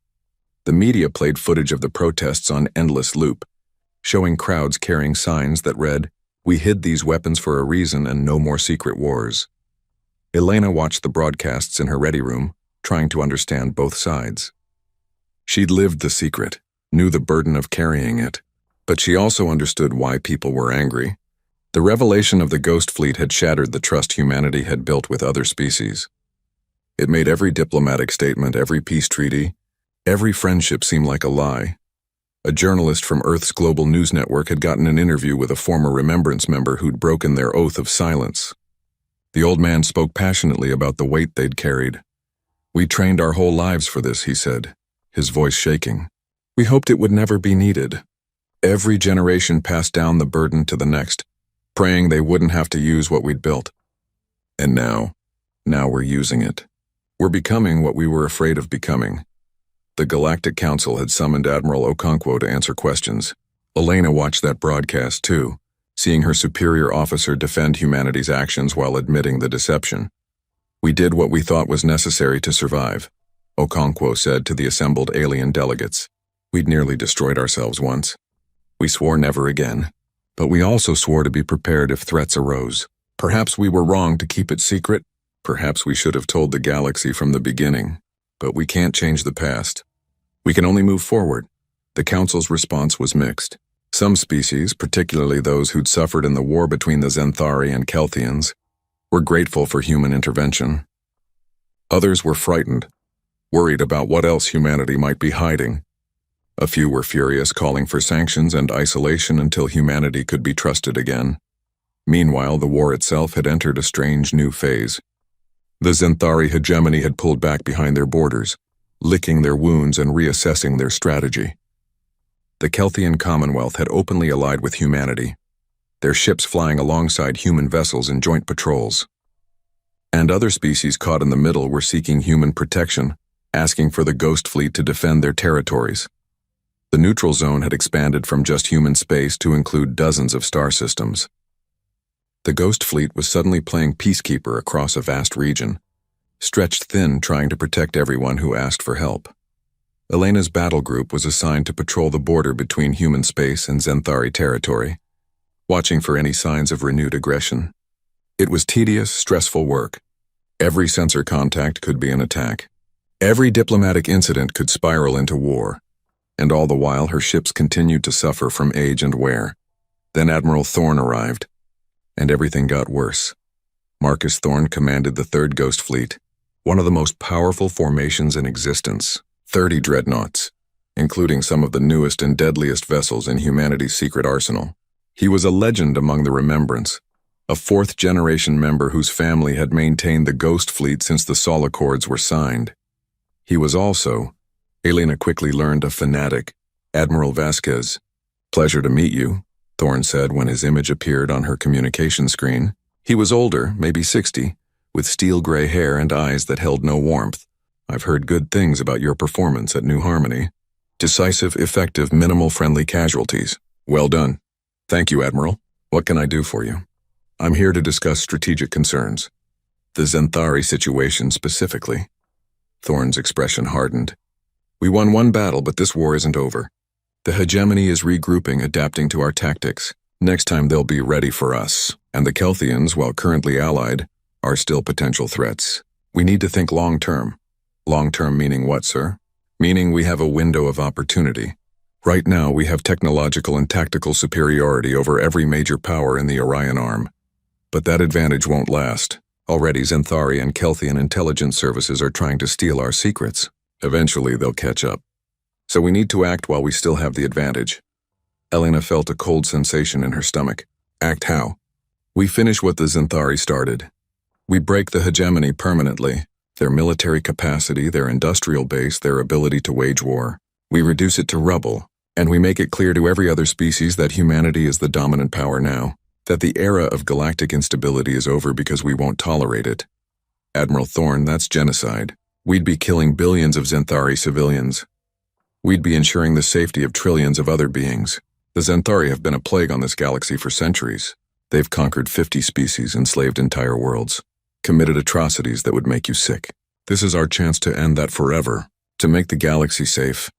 The media played footage of the protests on endless loop, showing crowds carrying signs that read, "We hid these weapons for a reason and no more secret wars." Elena watched the broadcasts in her ready room, trying to understand both sides. She'd lived the secret, knew the burden of carrying it, but she also understood why people were angry. The revelation of the Ghost Fleet had shattered the trust humanity had built with other species. It made every diplomatic statement, every peace treaty, every friendship seem like a lie. A journalist from Earth's global news network had gotten an interview with a former Remembrance member who'd broken their oath of silence. The old man spoke passionately about the weight they'd carried. "We trained our whole lives for this," he said, his voice shaking. "We hoped it would never be needed. Every generation passed down the burden to the next, praying they wouldn't have to use what we'd built. And now we're using it. We're becoming what we were afraid of becoming." The Galactic Council had summoned Admiral Okonkwo to answer questions. Elena watched that broadcast too, seeing her superior officer defend humanity's actions while admitting the deception. "We did what we thought was necessary to survive," Okonkwo said to the assembled alien delegates. "We'd nearly destroyed ourselves once. We swore never again. But we also swore to be prepared if threats arose. Perhaps we were wrong to keep it secret. Perhaps we should have told the galaxy from the beginning. But we can't change the past. We can only move forward." The Council's response was mixed. Some species, particularly those who'd suffered in the war between the Xanthari and Kelthians, were grateful for human intervention. Others were frightened, worried about what else humanity might be hiding. A few were furious, calling for sanctions and isolation until humanity could be trusted again. Meanwhile, the war itself had entered a strange new phase. The Xanthari hegemony had pulled back behind their borders, licking their wounds and reassessing their strategy. The Kelthian Commonwealth had openly allied with humanity, their ships flying alongside human vessels in joint patrols. And other species caught in the middle were seeking human protection, asking for the Ghost Fleet to defend their territories. The neutral zone had expanded from just human space to include dozens of star systems. The Ghost Fleet was suddenly playing peacekeeper across a vast region, stretched thin trying to protect everyone who asked for help. Elena's battle group was assigned to patrol the border between human space and Xanthari territory, watching for any signs of renewed aggression. It was tedious, stressful work. Every sensor contact could be an attack. Every diplomatic incident could spiral into war. And all the while her ships continued to suffer from age and wear. Then Admiral Thorne arrived, and everything got worse. Marcus Thorne commanded the 3rd Ghost Fleet, one of the most powerful formations in existence, 30 dreadnoughts, including some of the newest and deadliest vessels in humanity's secret arsenal. He was a legend among the Remembrance, a 4th-generation member whose family had maintained the Ghost Fleet since the Sol Accords were signed. He was also, Elena quickly learned, a fanatic, Admiral Vasquez. "Pleasure to meet you," Thorne said when his image appeared on her communication screen. He was older, maybe 60, with steel-gray hair and eyes that held no warmth. "I've heard good things about your performance at New Harmony. Decisive, effective, minimal friendly casualties. Well done." "Thank you, Admiral. What can I do for you?" "I'm here to discuss strategic concerns. The Xanthari situation specifically." Thorne's expression hardened. "We won one battle, but this war isn't over. The hegemony is regrouping, adapting to our tactics. Next time they'll be ready for us. And the Kelthians, while currently allied, are still potential threats. We need to think long-term." "Long-term meaning what, sir?" "Meaning we have a window of opportunity. Right now we have technological and tactical superiority over every major power in the Orion arm. But that advantage won't last. Already Xanthari and Kelthian intelligence services are trying to steal our secrets. Eventually they'll catch up. So we need to act while we still have the advantage." Elena felt a cold sensation in her stomach. "Act how?" "We finish what the Xanthari started. We break the hegemony permanently, their military capacity, their industrial base, their ability to wage war. We reduce it to rubble, And we make it clear to every other species that humanity is the dominant power now, that the era of galactic instability is over because we won't tolerate it. Admiral Thorne, that's genocide. We'd be killing billions of Xanthari civilians. We'd be ensuring the safety of trillions of other beings. The Xanthari have been a plague on this galaxy for centuries. They've conquered 50 species, enslaved entire worlds, committed atrocities that would make you sick. This is our chance to end that forever, to make the galaxy safe.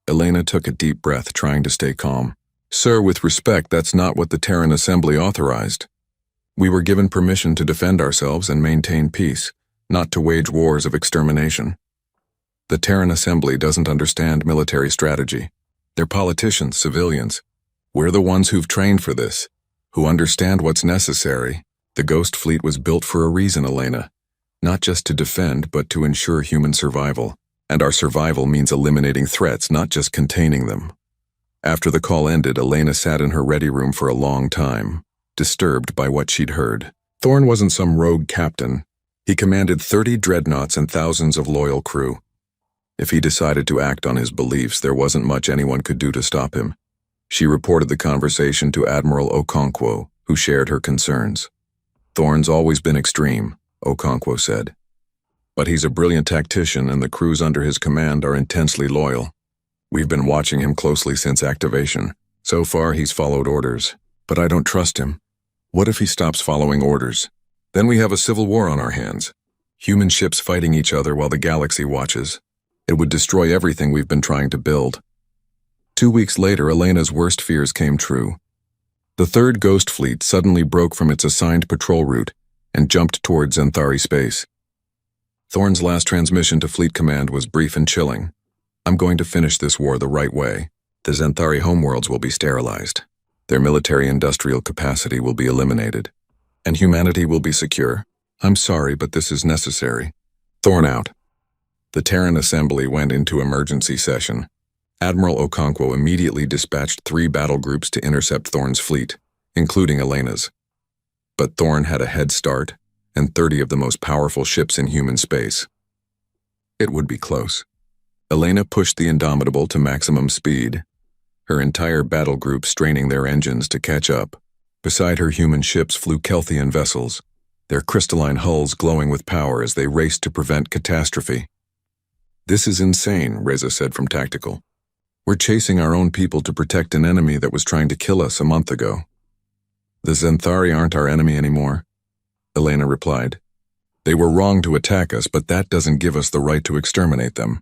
Elena took a deep breath, trying to stay calm. Sir, with respect, that's not what the Terran Assembly authorized. We were given permission to defend ourselves and maintain peace, not to wage wars of extermination. The Terran Assembly doesn't understand military strategy. They're politicians, civilians. We're the ones who've trained for this, who understand what's necessary. The Ghost Fleet was built for a reason, Elena. Not just to defend, but to ensure human survival. And our survival means eliminating threats, not just containing them. After the call ended, Elena sat in her ready room for a long time, disturbed by what she'd heard. Thorne wasn't some rogue captain. He commanded 30 dreadnoughts and thousands of loyal crew. If he decided to act on his beliefs, there wasn't much anyone could do to stop him. She reported the conversation to Admiral Okonkwo, who shared her concerns. Thorne's always been extreme, Okonkwo said. But he's a brilliant tactician, and the crews under his command are intensely loyal. We've been watching him closely since activation. So far, he's followed orders. But I don't trust him. What if he stops following orders? Then we have a civil war on our hands. Human ships fighting each other while the galaxy watches. It would destroy everything we've been trying to build. 2 weeks later, Elena's worst fears came true. The third Ghost Fleet suddenly broke from its assigned patrol route and jumped towards Xanthari space. Thorne's last transmission to Fleet Command was brief and chilling. I'm going to finish this war the right way. The Xanthari homeworlds will be sterilized. Their military-industrial capacity will be eliminated. And humanity will be secure. I'm sorry, but this is necessary. Thorne out. The Terran Assembly went into emergency session. Admiral Okonkwo immediately dispatched 3 battle groups to intercept Thorne's fleet, including Elena's. But Thorne had a head start, and 30 of the most powerful ships in human space. It would be close. Elena pushed the Indomitable to maximum speed, her entire battle group straining their engines to catch up. Beside her, human ships flew Kelthian vessels, their crystalline hulls glowing with power as they raced to prevent catastrophe. This is insane, Reza said from Tactical. We're chasing our own people to protect an enemy that was trying to kill us a month ago. The Xanthari aren't our enemy anymore, Elena replied. They were wrong to attack us, but that doesn't give us the right to exterminate them.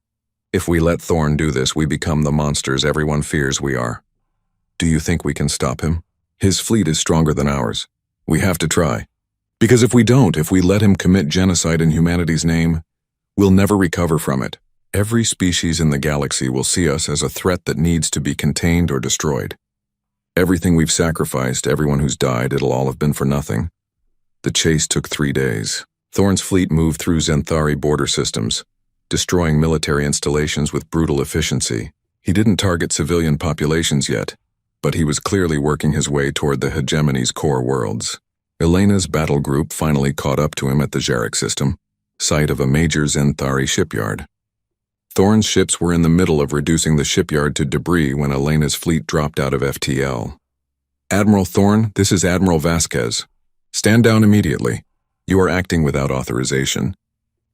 If we let Thorne do this, we become the monsters everyone fears we are. Do you think we can stop him? His fleet is stronger than ours. We have to try. Because if we don't, if we let him commit genocide in humanity's name, we'll never recover from it. Every species in the galaxy will see us as a threat that needs to be contained or destroyed. Everything we've sacrificed, everyone who's died, it'll all have been for nothing. The chase took 3 days. Thorne's fleet moved through Xanthari border systems, destroying military installations with brutal efficiency. He didn't target civilian populations yet, but he was clearly working his way toward the hegemony's core worlds. Elena's battle group finally caught up to him at the Jarek system, site of a major Xanthari shipyard. Thorne's ships were in the middle of reducing the shipyard to debris when Elena's fleet dropped out of FTL. Admiral Thorne, this is Admiral Vasquez. Stand down immediately. You are acting without authorization.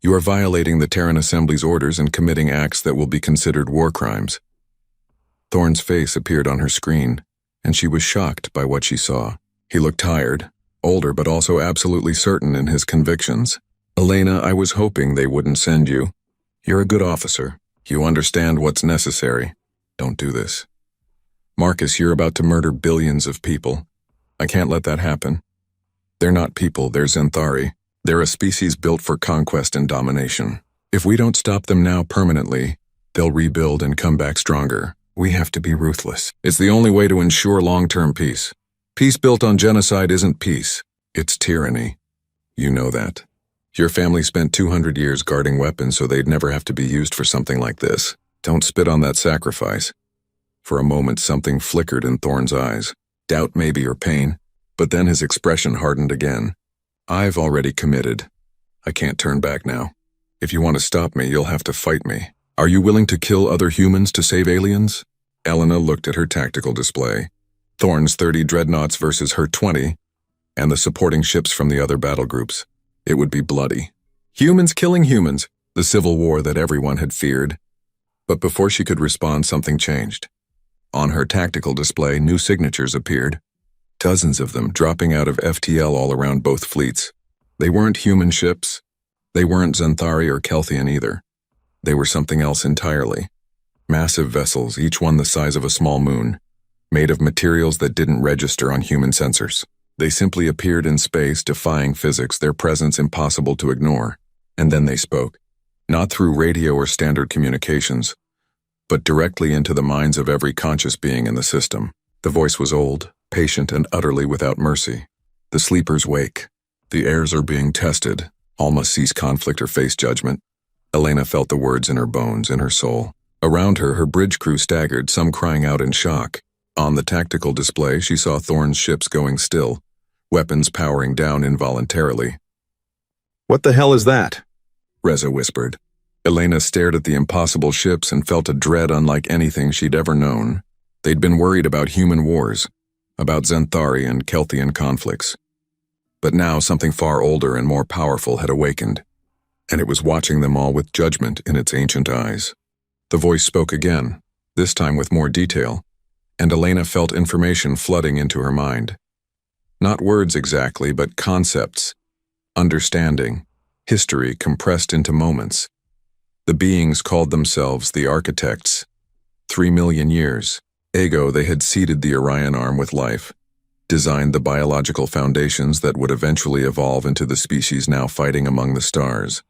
You are violating the Terran Assembly's orders and committing acts that will be considered war crimes. Thorne's face appeared on her screen, and she was shocked by what she saw. He looked tired, older, but also absolutely certain in his convictions. Elena, I was hoping they wouldn't send you. You're a good officer. You understand what's necessary. Don't do this. Marcus, you're about to murder billions of people. I can't let that happen. They're not people, they're Xanthari. They're a species built for conquest and domination. If we don't stop them now permanently, they'll rebuild and come back stronger. We have to be ruthless. It's the only way to ensure long-term peace. Peace built on genocide isn't peace. It's tyranny. You know that. Your family spent 200 years guarding weapons so they'd never have to be used for something like this. Don't spit on that sacrifice. For a moment, something flickered in Thorne's eyes. Doubt maybe, or pain. But then his expression hardened again. I've already committed. I can't turn back now. If you want to stop me, you'll have to fight me. Are you willing to kill other humans to save aliens? Elena looked at her tactical display. Thorne's 30 dreadnoughts versus her 20, and the supporting ships from the other battle groups. It would be bloody. Humans killing humans, the civil war that everyone had feared. But before she could respond, something changed. On her tactical display, new signatures appeared. Dozens of them dropping out of FTL all around both fleets. They weren't human ships. They weren't Xanthari or Kelthian either. They were something else entirely. Massive vessels, each one the size of a small moon, made of materials that didn't register on human sensors. They simply appeared in space, defying physics, their presence impossible to ignore. And then they spoke. Not through radio or standard communications, but directly into the minds of every conscious being in the system. The voice was old, patient, and utterly without mercy. The sleepers wake. The heirs are being tested. All must cease conflict or face judgment. Elena felt the words in her bones, in her soul. Around her, her bridge crew staggered, some crying out in shock. On the tactical display, she saw Thorne's ships going still, weapons powering down involuntarily. "What the hell is that?" Reza whispered. Elena stared at the impossible ships and felt a dread unlike anything she'd ever known. They'd been worried about human wars, about Xanthari and Kelthian conflicts. But now something far older and more powerful had awakened, and it was watching them all with judgment in its ancient eyes. The voice spoke again, this time with more detail, and Elena felt information flooding into her mind. Not words exactly, but concepts, understanding, history compressed into moments. The beings called themselves the Architects. 3 million years ago, they had seeded the Orion arm with life, designed the biological foundations that would eventually evolve into the species now fighting among the stars.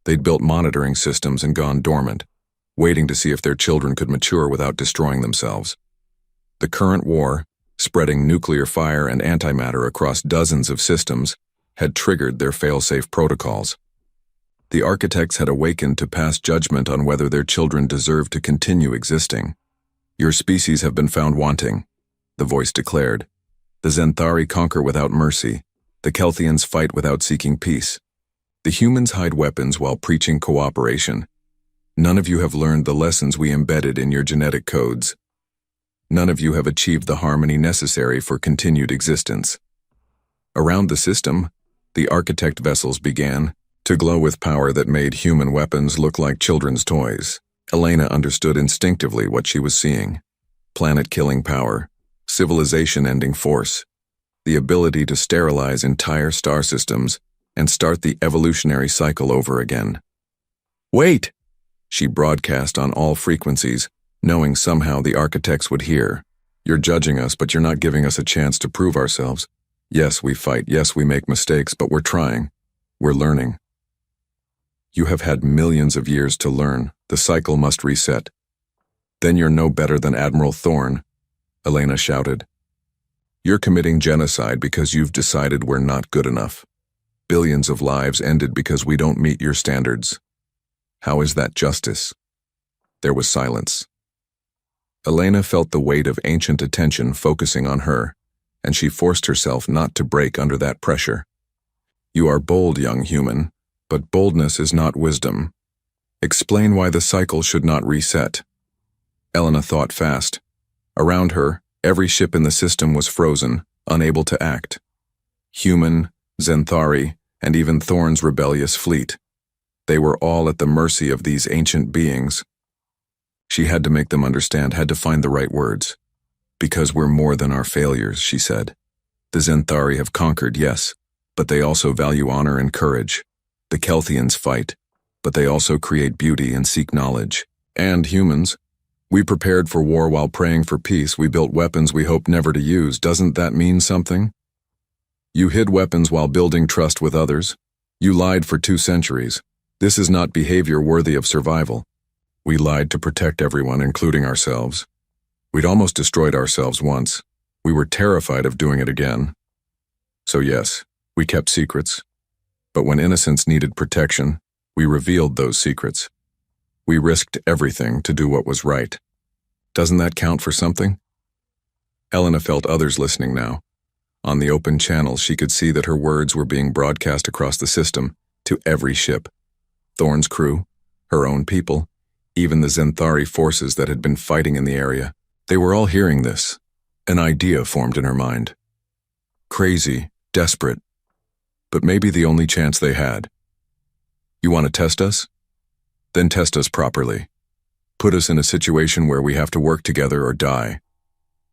They'd built monitoring systems and gone dormant, waiting to see if their children could mature without destroying themselves. The current war, spreading nuclear fire and antimatter across dozens of systems, had triggered their fail-safe protocols. The Architects had awakened to pass judgment on whether their children deserved to continue existing. "Your species have been found wanting," the voice declared. "The Xanthari conquer without mercy. The Kelthians fight without seeking peace. The humans hide weapons while preaching cooperation. None of you have learned the lessons we embedded in your genetic codes. None of you have achieved the harmony necessary for continued existence." Around the system, the Architect vessels began to glow with power that made human weapons look like children's toys. Elena understood instinctively what she was seeing. Planet-killing power, civilization-ending force, the ability to sterilize entire star systems and start the evolutionary cycle over again. "Wait!" she broadcast on all frequencies, knowing somehow the Architects would hear. "You're judging us, but you're not giving us a chance to prove ourselves. Yes, we fight. Yes, we make mistakes, but we're trying. We're learning. You have had millions of years to learn. The cycle must reset. Then you're no better than Admiral Thorne," Elena shouted. "You're committing genocide because you've decided we're not good enough. Billions of lives ended because we don't meet your standards. How is that justice?" There was silence. Elena felt the weight of ancient attention focusing on her, and she forced herself not to break under that pressure. "You are bold, young human, but boldness is not wisdom. Explain why the cycle should not reset." Elena thought fast. Around her, every ship in the system was frozen, unable to act. Human, Xanthari, and even Thorne's rebellious fleet. They were all at the mercy of these ancient beings. She had to make them understand, had to find the right words. "Because we're more than our failures," she said. "The Xanthari have conquered, yes, but they also value honor and courage. The Kelthians fight, but they also create beauty and seek knowledge. And humans. We prepared for war while praying for peace. We built weapons we hoped never to use. Doesn't that mean something? You hid weapons while building trust with others. You lied for 2 centuries. This is not behavior worthy of survival. We lied to protect everyone, including ourselves. We'd almost destroyed ourselves once. We were terrified of doing it again. So yes, we kept secrets. But when innocence needed protection, we revealed those secrets. We risked everything to do what was right. Doesn't that count for something?" Elena felt others listening now. On the open channel, she could see that her words were being broadcast across the system to every ship. Thorne's crew, her own people, even the Zenthari forces that had been fighting in the area. They were all hearing this. An idea formed in her mind. Crazy, desperate, but maybe the only chance they had. You want to test us? Then test us properly. Put us in a situation where we have to work together or die.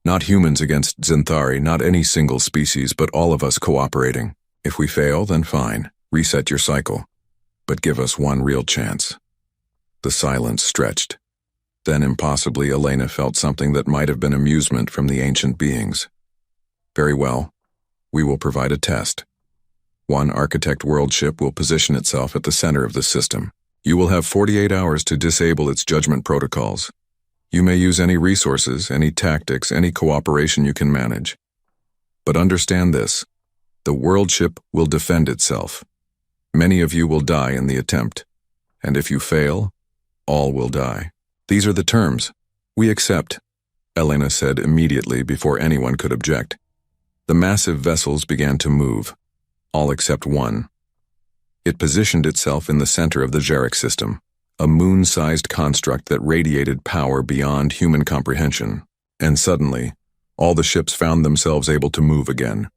Not humans against Zenthari, not any single species, but all of us cooperating. If we fail, then fine. Reset your cycle. But give us one real chance. The silence stretched. Then impossibly, Elena felt something that might have been amusement from the ancient beings. Very well. We will provide a test. One Architect world ship will position itself at the center of the system. You will have 48 hours to disable its judgment protocols. You may use any resources, any tactics, any cooperation you can manage. But understand this. The world ship will defend itself. Many of you will die in the attempt. And if you fail, all will die. These are the terms. We accept, Elena said immediately before anyone could object. The massive vessels began to move, all except one. It positioned itself in the center of the Jarek system, a moon-sized construct that radiated power beyond human comprehension. And suddenly, all the ships found themselves able to move again.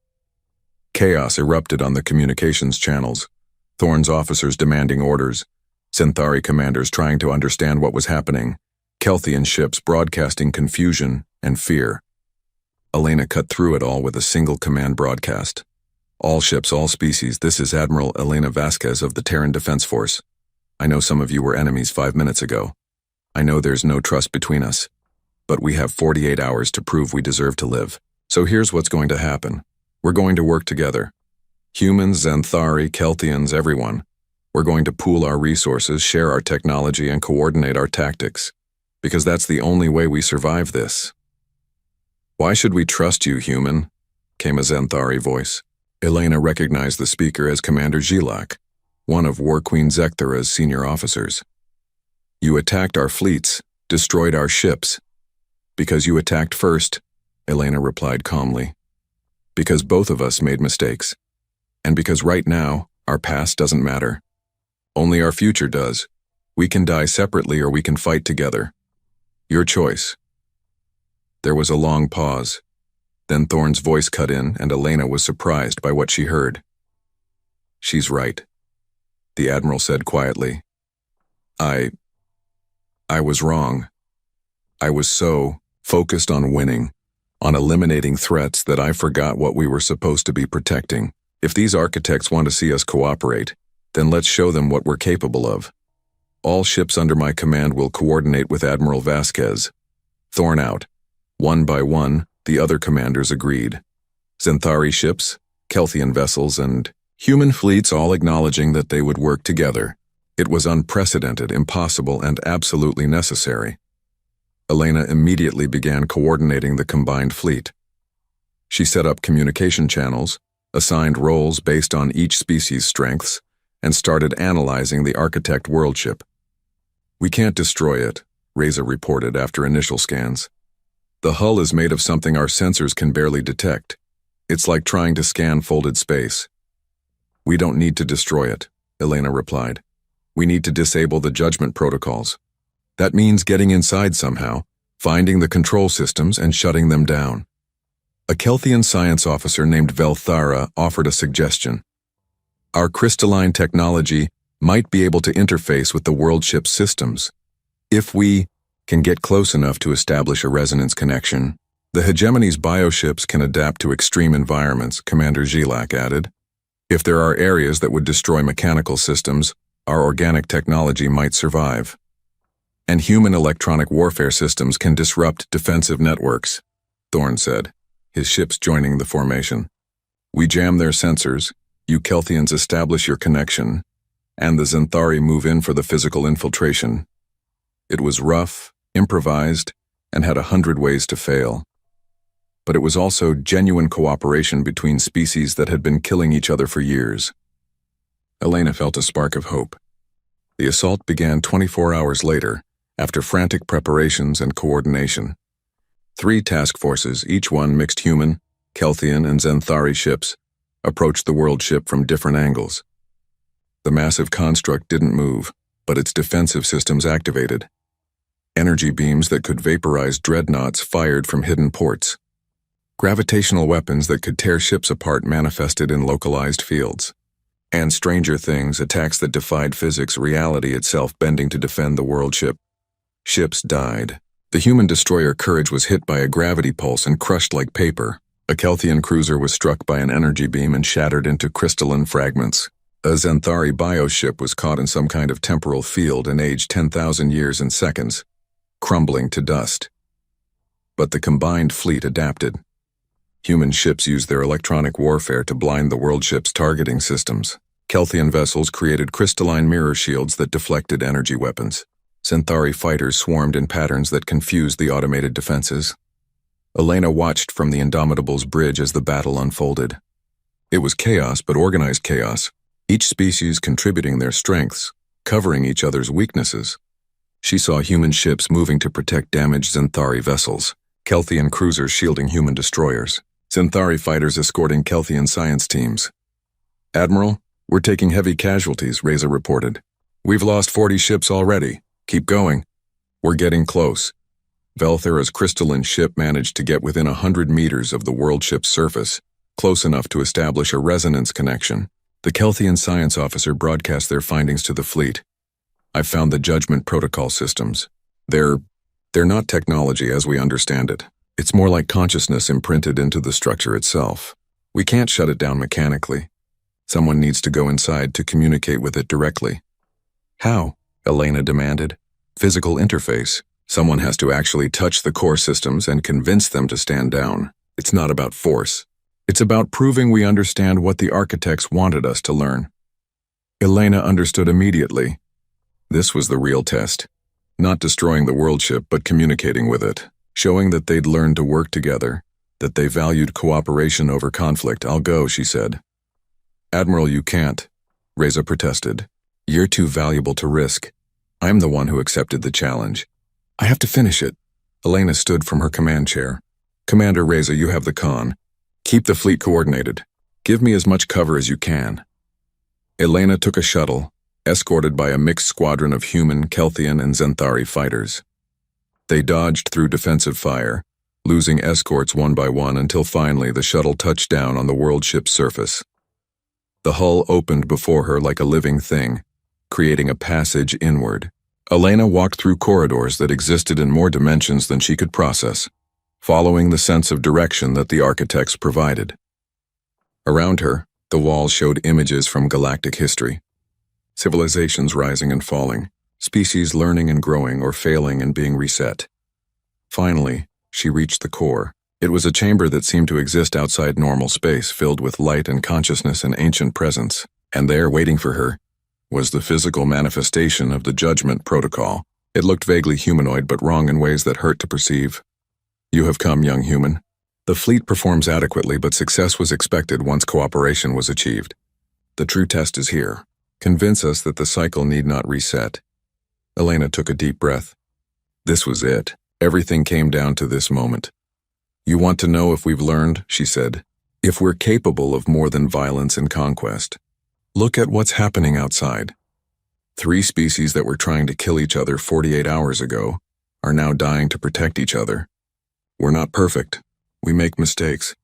Chaos erupted on the communications channels, Thorn's officers demanding orders, Zenthari commanders trying to understand what was happening, Kelthian ships broadcasting confusion and fear. Elena cut through it all with a single command broadcast. All ships, all species, this is Admiral Elena Vasquez of the Terran Defense Force. I know some of you were enemies 5 minutes ago. I know there's no trust between us. But we have 48 hours to prove we deserve to live. So here's what's going to happen. We're going to work together. Humans, Zenthari, Kelthians, everyone. We're going to pool our resources, share our technology, and coordinate our tactics. Because that's the only way we survive this. Why should we trust you, human? Came a Zenthari voice. Elena recognized the speaker as Commander Galactic, one of War Queen Zekthara's senior officers. You attacked our fleets, destroyed our ships. Because you attacked first, Elena replied calmly. Because both of us made mistakes. And because right now, our past doesn't matter. Only our future does. We can die separately or we can fight together. Your choice. There was a long pause. Then Thorn's voice cut in and Elena was surprised by what she heard. She's right, the Admiral said quietly. I was wrong. I was so focused on winning, on eliminating threats that I forgot what we were supposed to be protecting. If these architects want to see us cooperate, then let's show them what we're capable of. All ships under my command will coordinate with Admiral Vasquez. Thorn out. One by one, the other commanders agreed. Zenthari ships, Kelthian vessels, and human fleets all acknowledging that they would work together. It was unprecedented, impossible, and absolutely necessary. Elena immediately began coordinating the combined fleet. She set up communication channels, assigned roles based on each species' strengths, and started analyzing the Architect world ship. We can't destroy it, Reza reported after initial scans. The hull is made of something our sensors can barely detect. It's like trying to scan folded space. We don't need to destroy it, Elena replied. We need to disable the judgment protocols. That means getting inside somehow, finding the control systems and shutting them down. A Kelthian science officer named Velthara offered a suggestion. Our crystalline technology might be able to interface with the world ship's systems. If we can get close enough to establish a resonance connection, the hegemony's bioships can adapt to extreme environments, Commander Galactic added. If there are areas that would destroy mechanical systems, our organic technology might survive. And human electronic warfare systems can disrupt defensive networks, Thorn said, his ships joining the formation. We jam their sensors, you Kelthians establish your connection, and the Zenthari move in for the physical infiltration. It was rough, improvised, and had 100 ways to fail. But it was also genuine cooperation between species that had been killing each other for years. Elena felt a spark of hope. The assault began 24 hours later, after frantic preparations and coordination. 3 task forces, each one mixed human, Kelthian, and Zenthari ships, approached the world ship from different angles. The massive construct didn't move, but its defensive systems activated. energy beams that could vaporize dreadnoughts fired from hidden ports. Gravitational weapons that could tear ships apart manifested in localized fields. And stranger things, attacks that defied physics, reality itself bending to defend the world ship. Ships died. The human destroyer Courage was hit by a gravity pulse and crushed like paper. A Kelthian cruiser was struck by an energy beam and shattered into crystalline fragments. A Xanthari bioship was caught in some kind of temporal field and aged 10,000 years in seconds, crumbling to dust. But the combined fleet adapted. Human ships used their electronic warfare to blind the world ship's targeting systems. Kelthian vessels created crystalline mirror shields that deflected energy weapons. Xanthari fighters swarmed in patterns that confused the automated defenses. Elena watched from the Indomitable's bridge as the battle unfolded. It was chaos, but organized chaos, each species contributing their strengths, covering each other's weaknesses. She saw human ships moving to protect damaged Xanthari vessels, Kelthian cruisers shielding human destroyers, Xanthari fighters escorting Kelthian science teams. "Admiral, we're taking heavy casualties," Reza reported. "We've lost 40 ships already. Keep going. We're getting close." Velthera's crystalline ship managed to get within 100 meters of the world ship's surface, close enough to establish a resonance connection. The Kelthian science officer broadcast their findings to the fleet. "I've found the judgment protocol systems. They're not technology as we understand it. It's more like consciousness imprinted into the structure itself. We can't shut it down mechanically. Someone needs to go inside to communicate with it directly." "How?" Elena demanded. "Physical interface. Someone has to actually touch the core systems and convince them to stand down. It's not about force. It's about proving we understand what the architects wanted us to learn." Elena understood immediately. This was the real test. Not destroying the world ship, but communicating with it. Showing that they'd learned to work together, that they valued cooperation over conflict. "I'll go," she said. "Admiral, you can't," Reza protested. "You're too valuable to risk. I'm the one who accepted the challenge. I have to finish it." Elena stood from her command chair. "Commander Reza, you have the con. Keep the fleet coordinated. Give me as much cover as you can." Elena took a shuttle, escorted by a mixed squadron of human, Kelthian, and Xanthari fighters. They dodged through defensive fire, losing escorts one by one until finally the shuttle touched down on the world ship's surface. The hull opened before her like a living thing, creating a passage inward. Elena walked through corridors that existed in more dimensions than she could process, following the sense of direction that the architects provided. Around her, the walls showed images from galactic history. Civilizations rising and falling, species learning and growing or failing and being reset. Finally, she reached the core. It was a chamber that seemed to exist outside normal space, filled with light and consciousness and ancient presence. And there, waiting for her, was the physical manifestation of the judgment protocol. It looked vaguely humanoid, but wrong in ways that hurt to perceive. "You have come, young human. The fleet performs adequately, but success was expected once cooperation was achieved. The true test is here. Convince us that the cycle need not reset." Elena took a deep breath. This was it. Everything came down to this moment. "You want to know if we've learned," she said. "If we're capable of more than violence and conquest. Look at what's happening outside. 3 species that were trying to kill each other 48 hours ago are now dying to protect each other. We're not perfect. We make mistakes.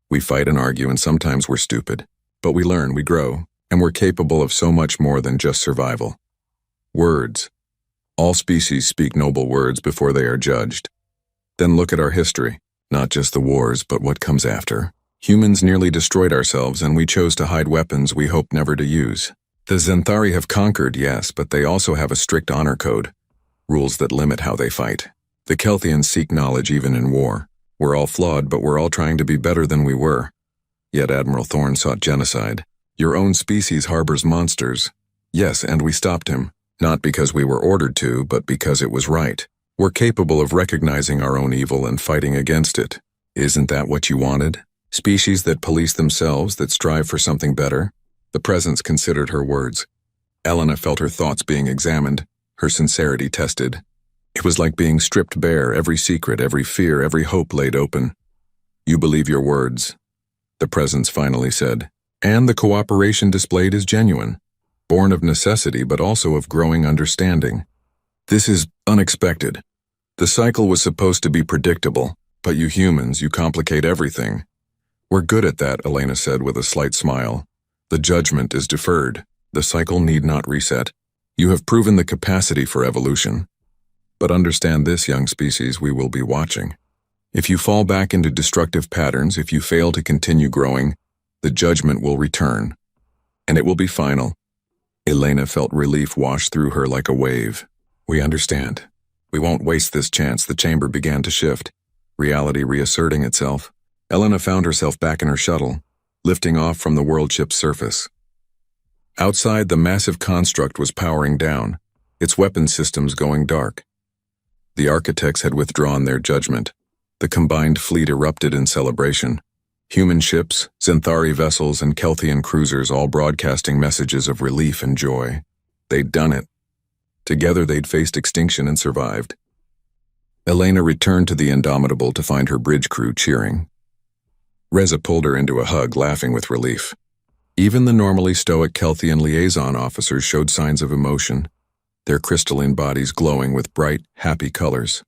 We fight and argue, and sometimes we're stupid. But we learn, we grow, and we're capable of so much more than just survival. Words. All species speak noble words before they are judged. Then look at our history, not just the wars, but what comes after. Humans nearly destroyed ourselves, and we chose to hide weapons we hoped never to use. The Xanthari have conquered, yes, but they also have a strict honor code, rules that limit how they fight. The Kelthians seek knowledge even in war. We're all flawed, but we're all trying to be better than we were. Yet Admiral Thorne sought genocide. Your own species harbors monsters. Yes, and we stopped him. Not because we were ordered to, but because it was right. We're capable of recognizing our own evil and fighting against it. Isn't that what you wanted? Species that police themselves, that strive for something better? The presence considered her words. Elena felt her thoughts being examined, her sincerity tested. It was like being stripped bare, every secret, every fear, every hope laid open. You believe your words, the presence finally said. And the cooperation displayed is genuine, born of necessity but also of growing understanding. This is unexpected. The cycle was supposed to be predictable, but you humans, you complicate everything. We're good at that, Elena said with a slight smile. The judgment is deferred. The cycle need not reset. You have proven the capacity for evolution. But understand this, young species, we will be watching. If you fall back into destructive patterns, if you fail to continue growing, the judgment will return. And it will be final. Elena felt relief wash through her like a wave. We understand. We won't waste this chance. The chamber began to shift, reality reasserting itself. Elena found herself back in her shuttle, lifting off from the world ship's surface. Outside, the massive construct was powering down, its weapon systems going dark. The architects had withdrawn their judgment. The combined fleet erupted in celebration. Human ships, Xanthari vessels, and Kelthian cruisers all broadcasting messages of relief and joy. They'd done it. Together they'd faced extinction and survived. Elena returned to the Indomitable to find her bridge crew cheering. Reza pulled her into a hug, laughing with relief. Even the normally stoic Kelthian liaison officers showed signs of emotion, their crystalline bodies glowing with bright, happy colors.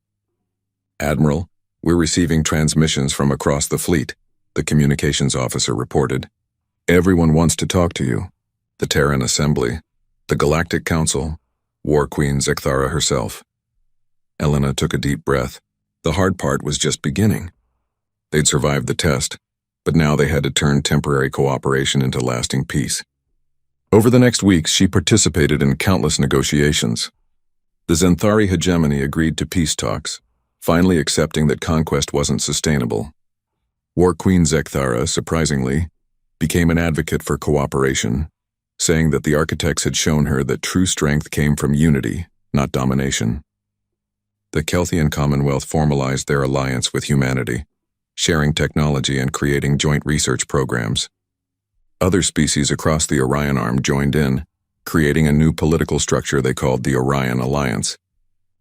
Admiral, we're receiving transmissions from across the fleet, the communications officer reported. Everyone wants to talk to you. The Terran Assembly, the Galactic Council, War Queen Zekthara herself. Elena took a deep breath. The hard part was just beginning. They'd survived the test, but now they had to turn temporary cooperation into lasting peace. Over the next weeks, she participated in countless negotiations. The Xanthari hegemony agreed to peace talks, finally accepting that conquest wasn't sustainable. War Queen Zekthara, surprisingly, became an advocate for cooperation, saying that the architects had shown her that true strength came from unity, not domination. The Kelthian Commonwealth formalized their alliance with humanity, sharing technology and creating joint research programs. Other species across the Orion arm joined in, creating a new political structure they called the Orion Alliance.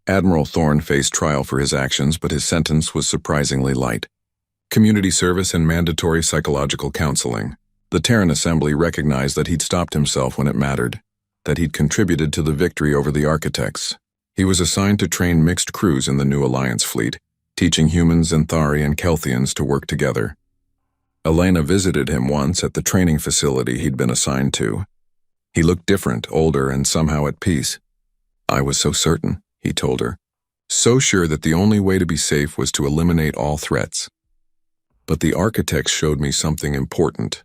Admiral Thorne faced trial for his actions, but his sentence was surprisingly light. Community service and mandatory psychological counseling. The Terran Assembly recognized that he'd stopped himself when it mattered, that he'd contributed to the victory over the architects. He was assigned to train mixed crews in the new Alliance fleet, teaching humans, Xanthari, and Kelthians to work together. Elena visited him once at the training facility he'd been assigned to. He looked different, older, and somehow at peace. I was so certain, he told her. So sure that the only way to be safe was to eliminate all threats. But the architects showed me something important.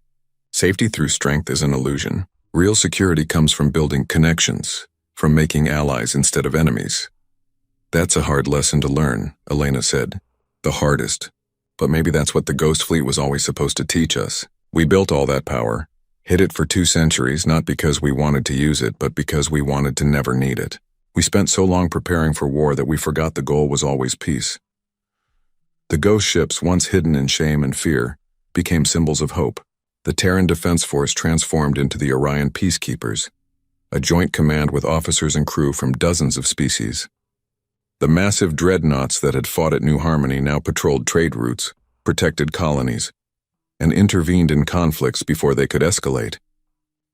Safety through strength is an illusion. Real security comes from building connections, from making allies instead of enemies. That's a hard lesson to learn, Elena said. The hardest. But maybe that's what the Ghost Fleet was always supposed to teach us. We built all that power, hid it for 2 centuries, not because we wanted to use it, but because we wanted to never need it. We spent so long preparing for war that we forgot the goal was always peace. The ghost ships, once hidden in shame and fear, became symbols of hope. The Terran Defense Force transformed into the Orion Peacekeepers, a joint command with officers and crew from dozens of species. The massive dreadnoughts that had fought at New Harmony now patrolled trade routes, protected colonies, and intervened in conflicts before they could escalate.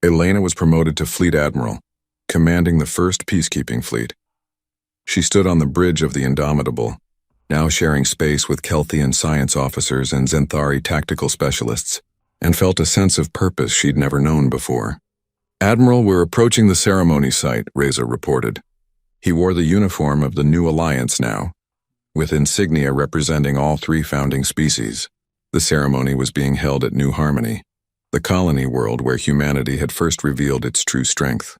Elena was promoted to Fleet Admiral, commanding the first peacekeeping fleet. She stood on the bridge of the Indomitable, now sharing space with Kelthian science officers and Xanthari tactical specialists, and felt a sense of purpose she'd never known before. Admiral, we're approaching the ceremony site, Reza reported. He wore the uniform of the new alliance now, with insignia representing all 3 founding species. The ceremony was being held at New Harmony, the colony world where humanity had first revealed its true strength.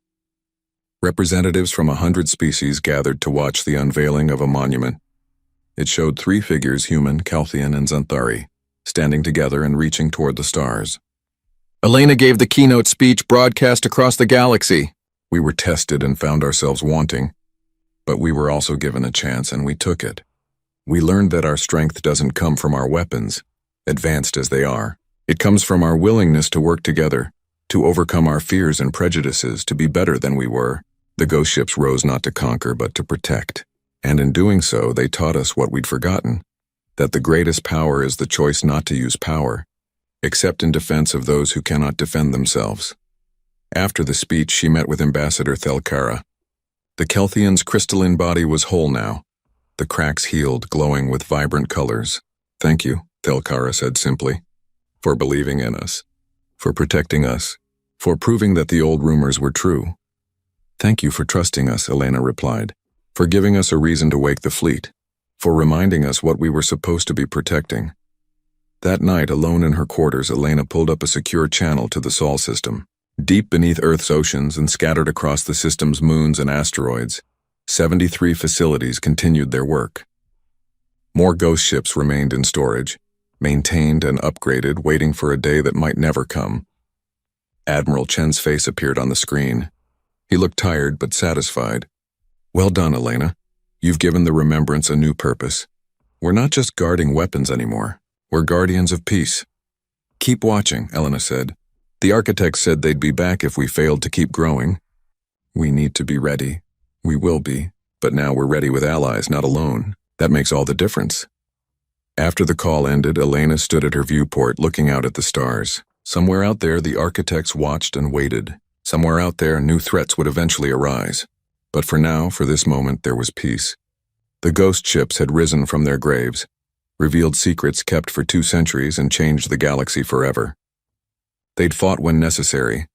Representatives from 100 species gathered to watch the unveiling of a monument. It showed 3 figures, human, Kelthian, and Xanthari, standing together and reaching toward the stars. Elena gave the keynote speech broadcast across the galaxy. We were tested and found ourselves wanting. But we were also given a chance, and we took it. We learned that our strength doesn't come from our weapons, advanced as they are. It comes from our willingness to work together, to overcome our fears and prejudices, to be better than we were. The ghost ships rose not to conquer, but to protect. And in doing so, they taught us what we'd forgotten, that the greatest power is the choice not to use power, except in defense of those who cannot defend themselves. After the speech, she met with Ambassador Thelkara. The Kelthian's crystalline body was whole now. the cracks healed, glowing with vibrant colors. "Thank you," Thelkara said simply, "for believing in us, for protecting us, for proving that the old rumors were true." "Thank you for trusting us," Elena replied, "for giving us a reason to wake the fleet, for reminding us what we were supposed to be protecting." That night, alone in her quarters, Elena pulled up a secure channel to the Sol system. Deep beneath Earth's oceans and scattered across the system's moons and asteroids, 73 facilities continued their work. More ghost ships remained in storage, maintained and upgraded, waiting for a day that might never come. Admiral Chen's face appeared on the screen. He looked tired but satisfied. "Well done, Elena. You've given the Remembrance a new purpose. We're not just guarding weapons anymore. We're guardians of peace." "Keep watching," Elena said. "The architects said they'd be back if we failed to keep growing. We need to be ready. We will be, but now we're ready with allies, not alone. That makes all the difference." After the call ended, Elena stood at her viewport looking out at the stars. Somewhere out there, the architects watched and waited. Somewhere out there, new threats would eventually arise. But for now, for this moment, there was peace. The ghost ships had risen from their graves, revealed secrets kept for 2 centuries, and changed the galaxy forever. They'd fought when necessary,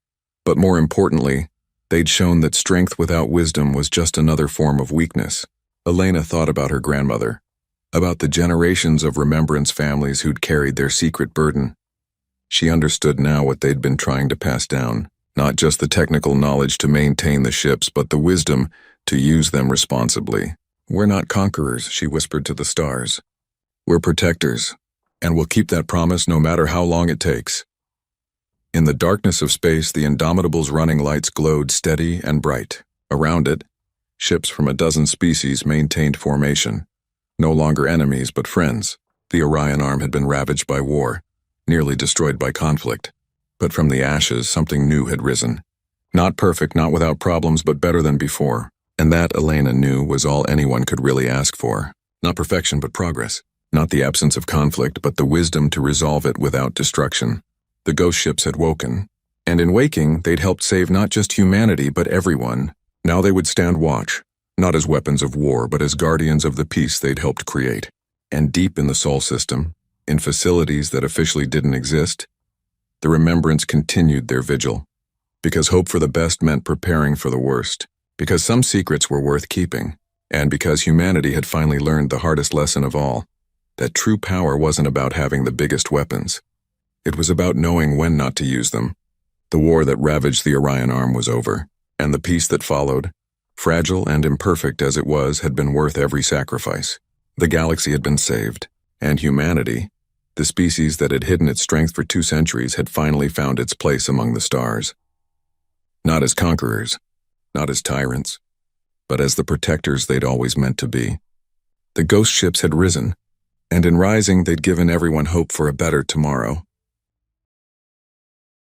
but more importantly, they'd shown that strength without wisdom was just another form of weakness. Elena thought about her grandmother, about the generations of Remembrance families who'd carried their secret burden. She understood now what they'd been trying to pass down, not just the technical knowledge to maintain the ships, but the wisdom to use them responsibly. "We're not conquerors," she whispered to the stars. "We're protectors, and we'll keep that promise no matter how long it takes." In the darkness of space, the Indomitable's running lights glowed steady and bright. Around it, ships from a dozen species maintained formation. No longer enemies, but friends. The Orion arm had been ravaged by war, nearly destroyed by conflict. But from the ashes, something new had risen. Not perfect, not without problems, but better than before. And that, Elena knew, was all anyone could really ask for. Not perfection, but progress. Not the absence of conflict, but the wisdom to resolve it without destruction. The ghost ships had woken, and in waking, they'd helped save not just humanity, but everyone. Now they would stand watch, not as weapons of war, but as guardians of the peace they'd helped create. And deep in the Sol system, in facilities that officially didn't exist, the Remembrance continued their vigil. Because hope for the best meant preparing for the worst. Because some secrets were worth keeping. And because humanity had finally learned the hardest lesson of all, that true power wasn't about having the biggest weapons. It was about knowing when not to use them. The war that ravaged the Orion arm was over, and the peace that followed, fragile and imperfect as it was, had been worth every sacrifice. The galaxy had been saved, and humanity, the species that had hidden its strength for 2 centuries, had finally found its place among the stars. Not as conquerors, not as tyrants, but as the protectors they'd always meant to be. The ghost ships had risen, and in rising they'd given everyone hope for a better tomorrow.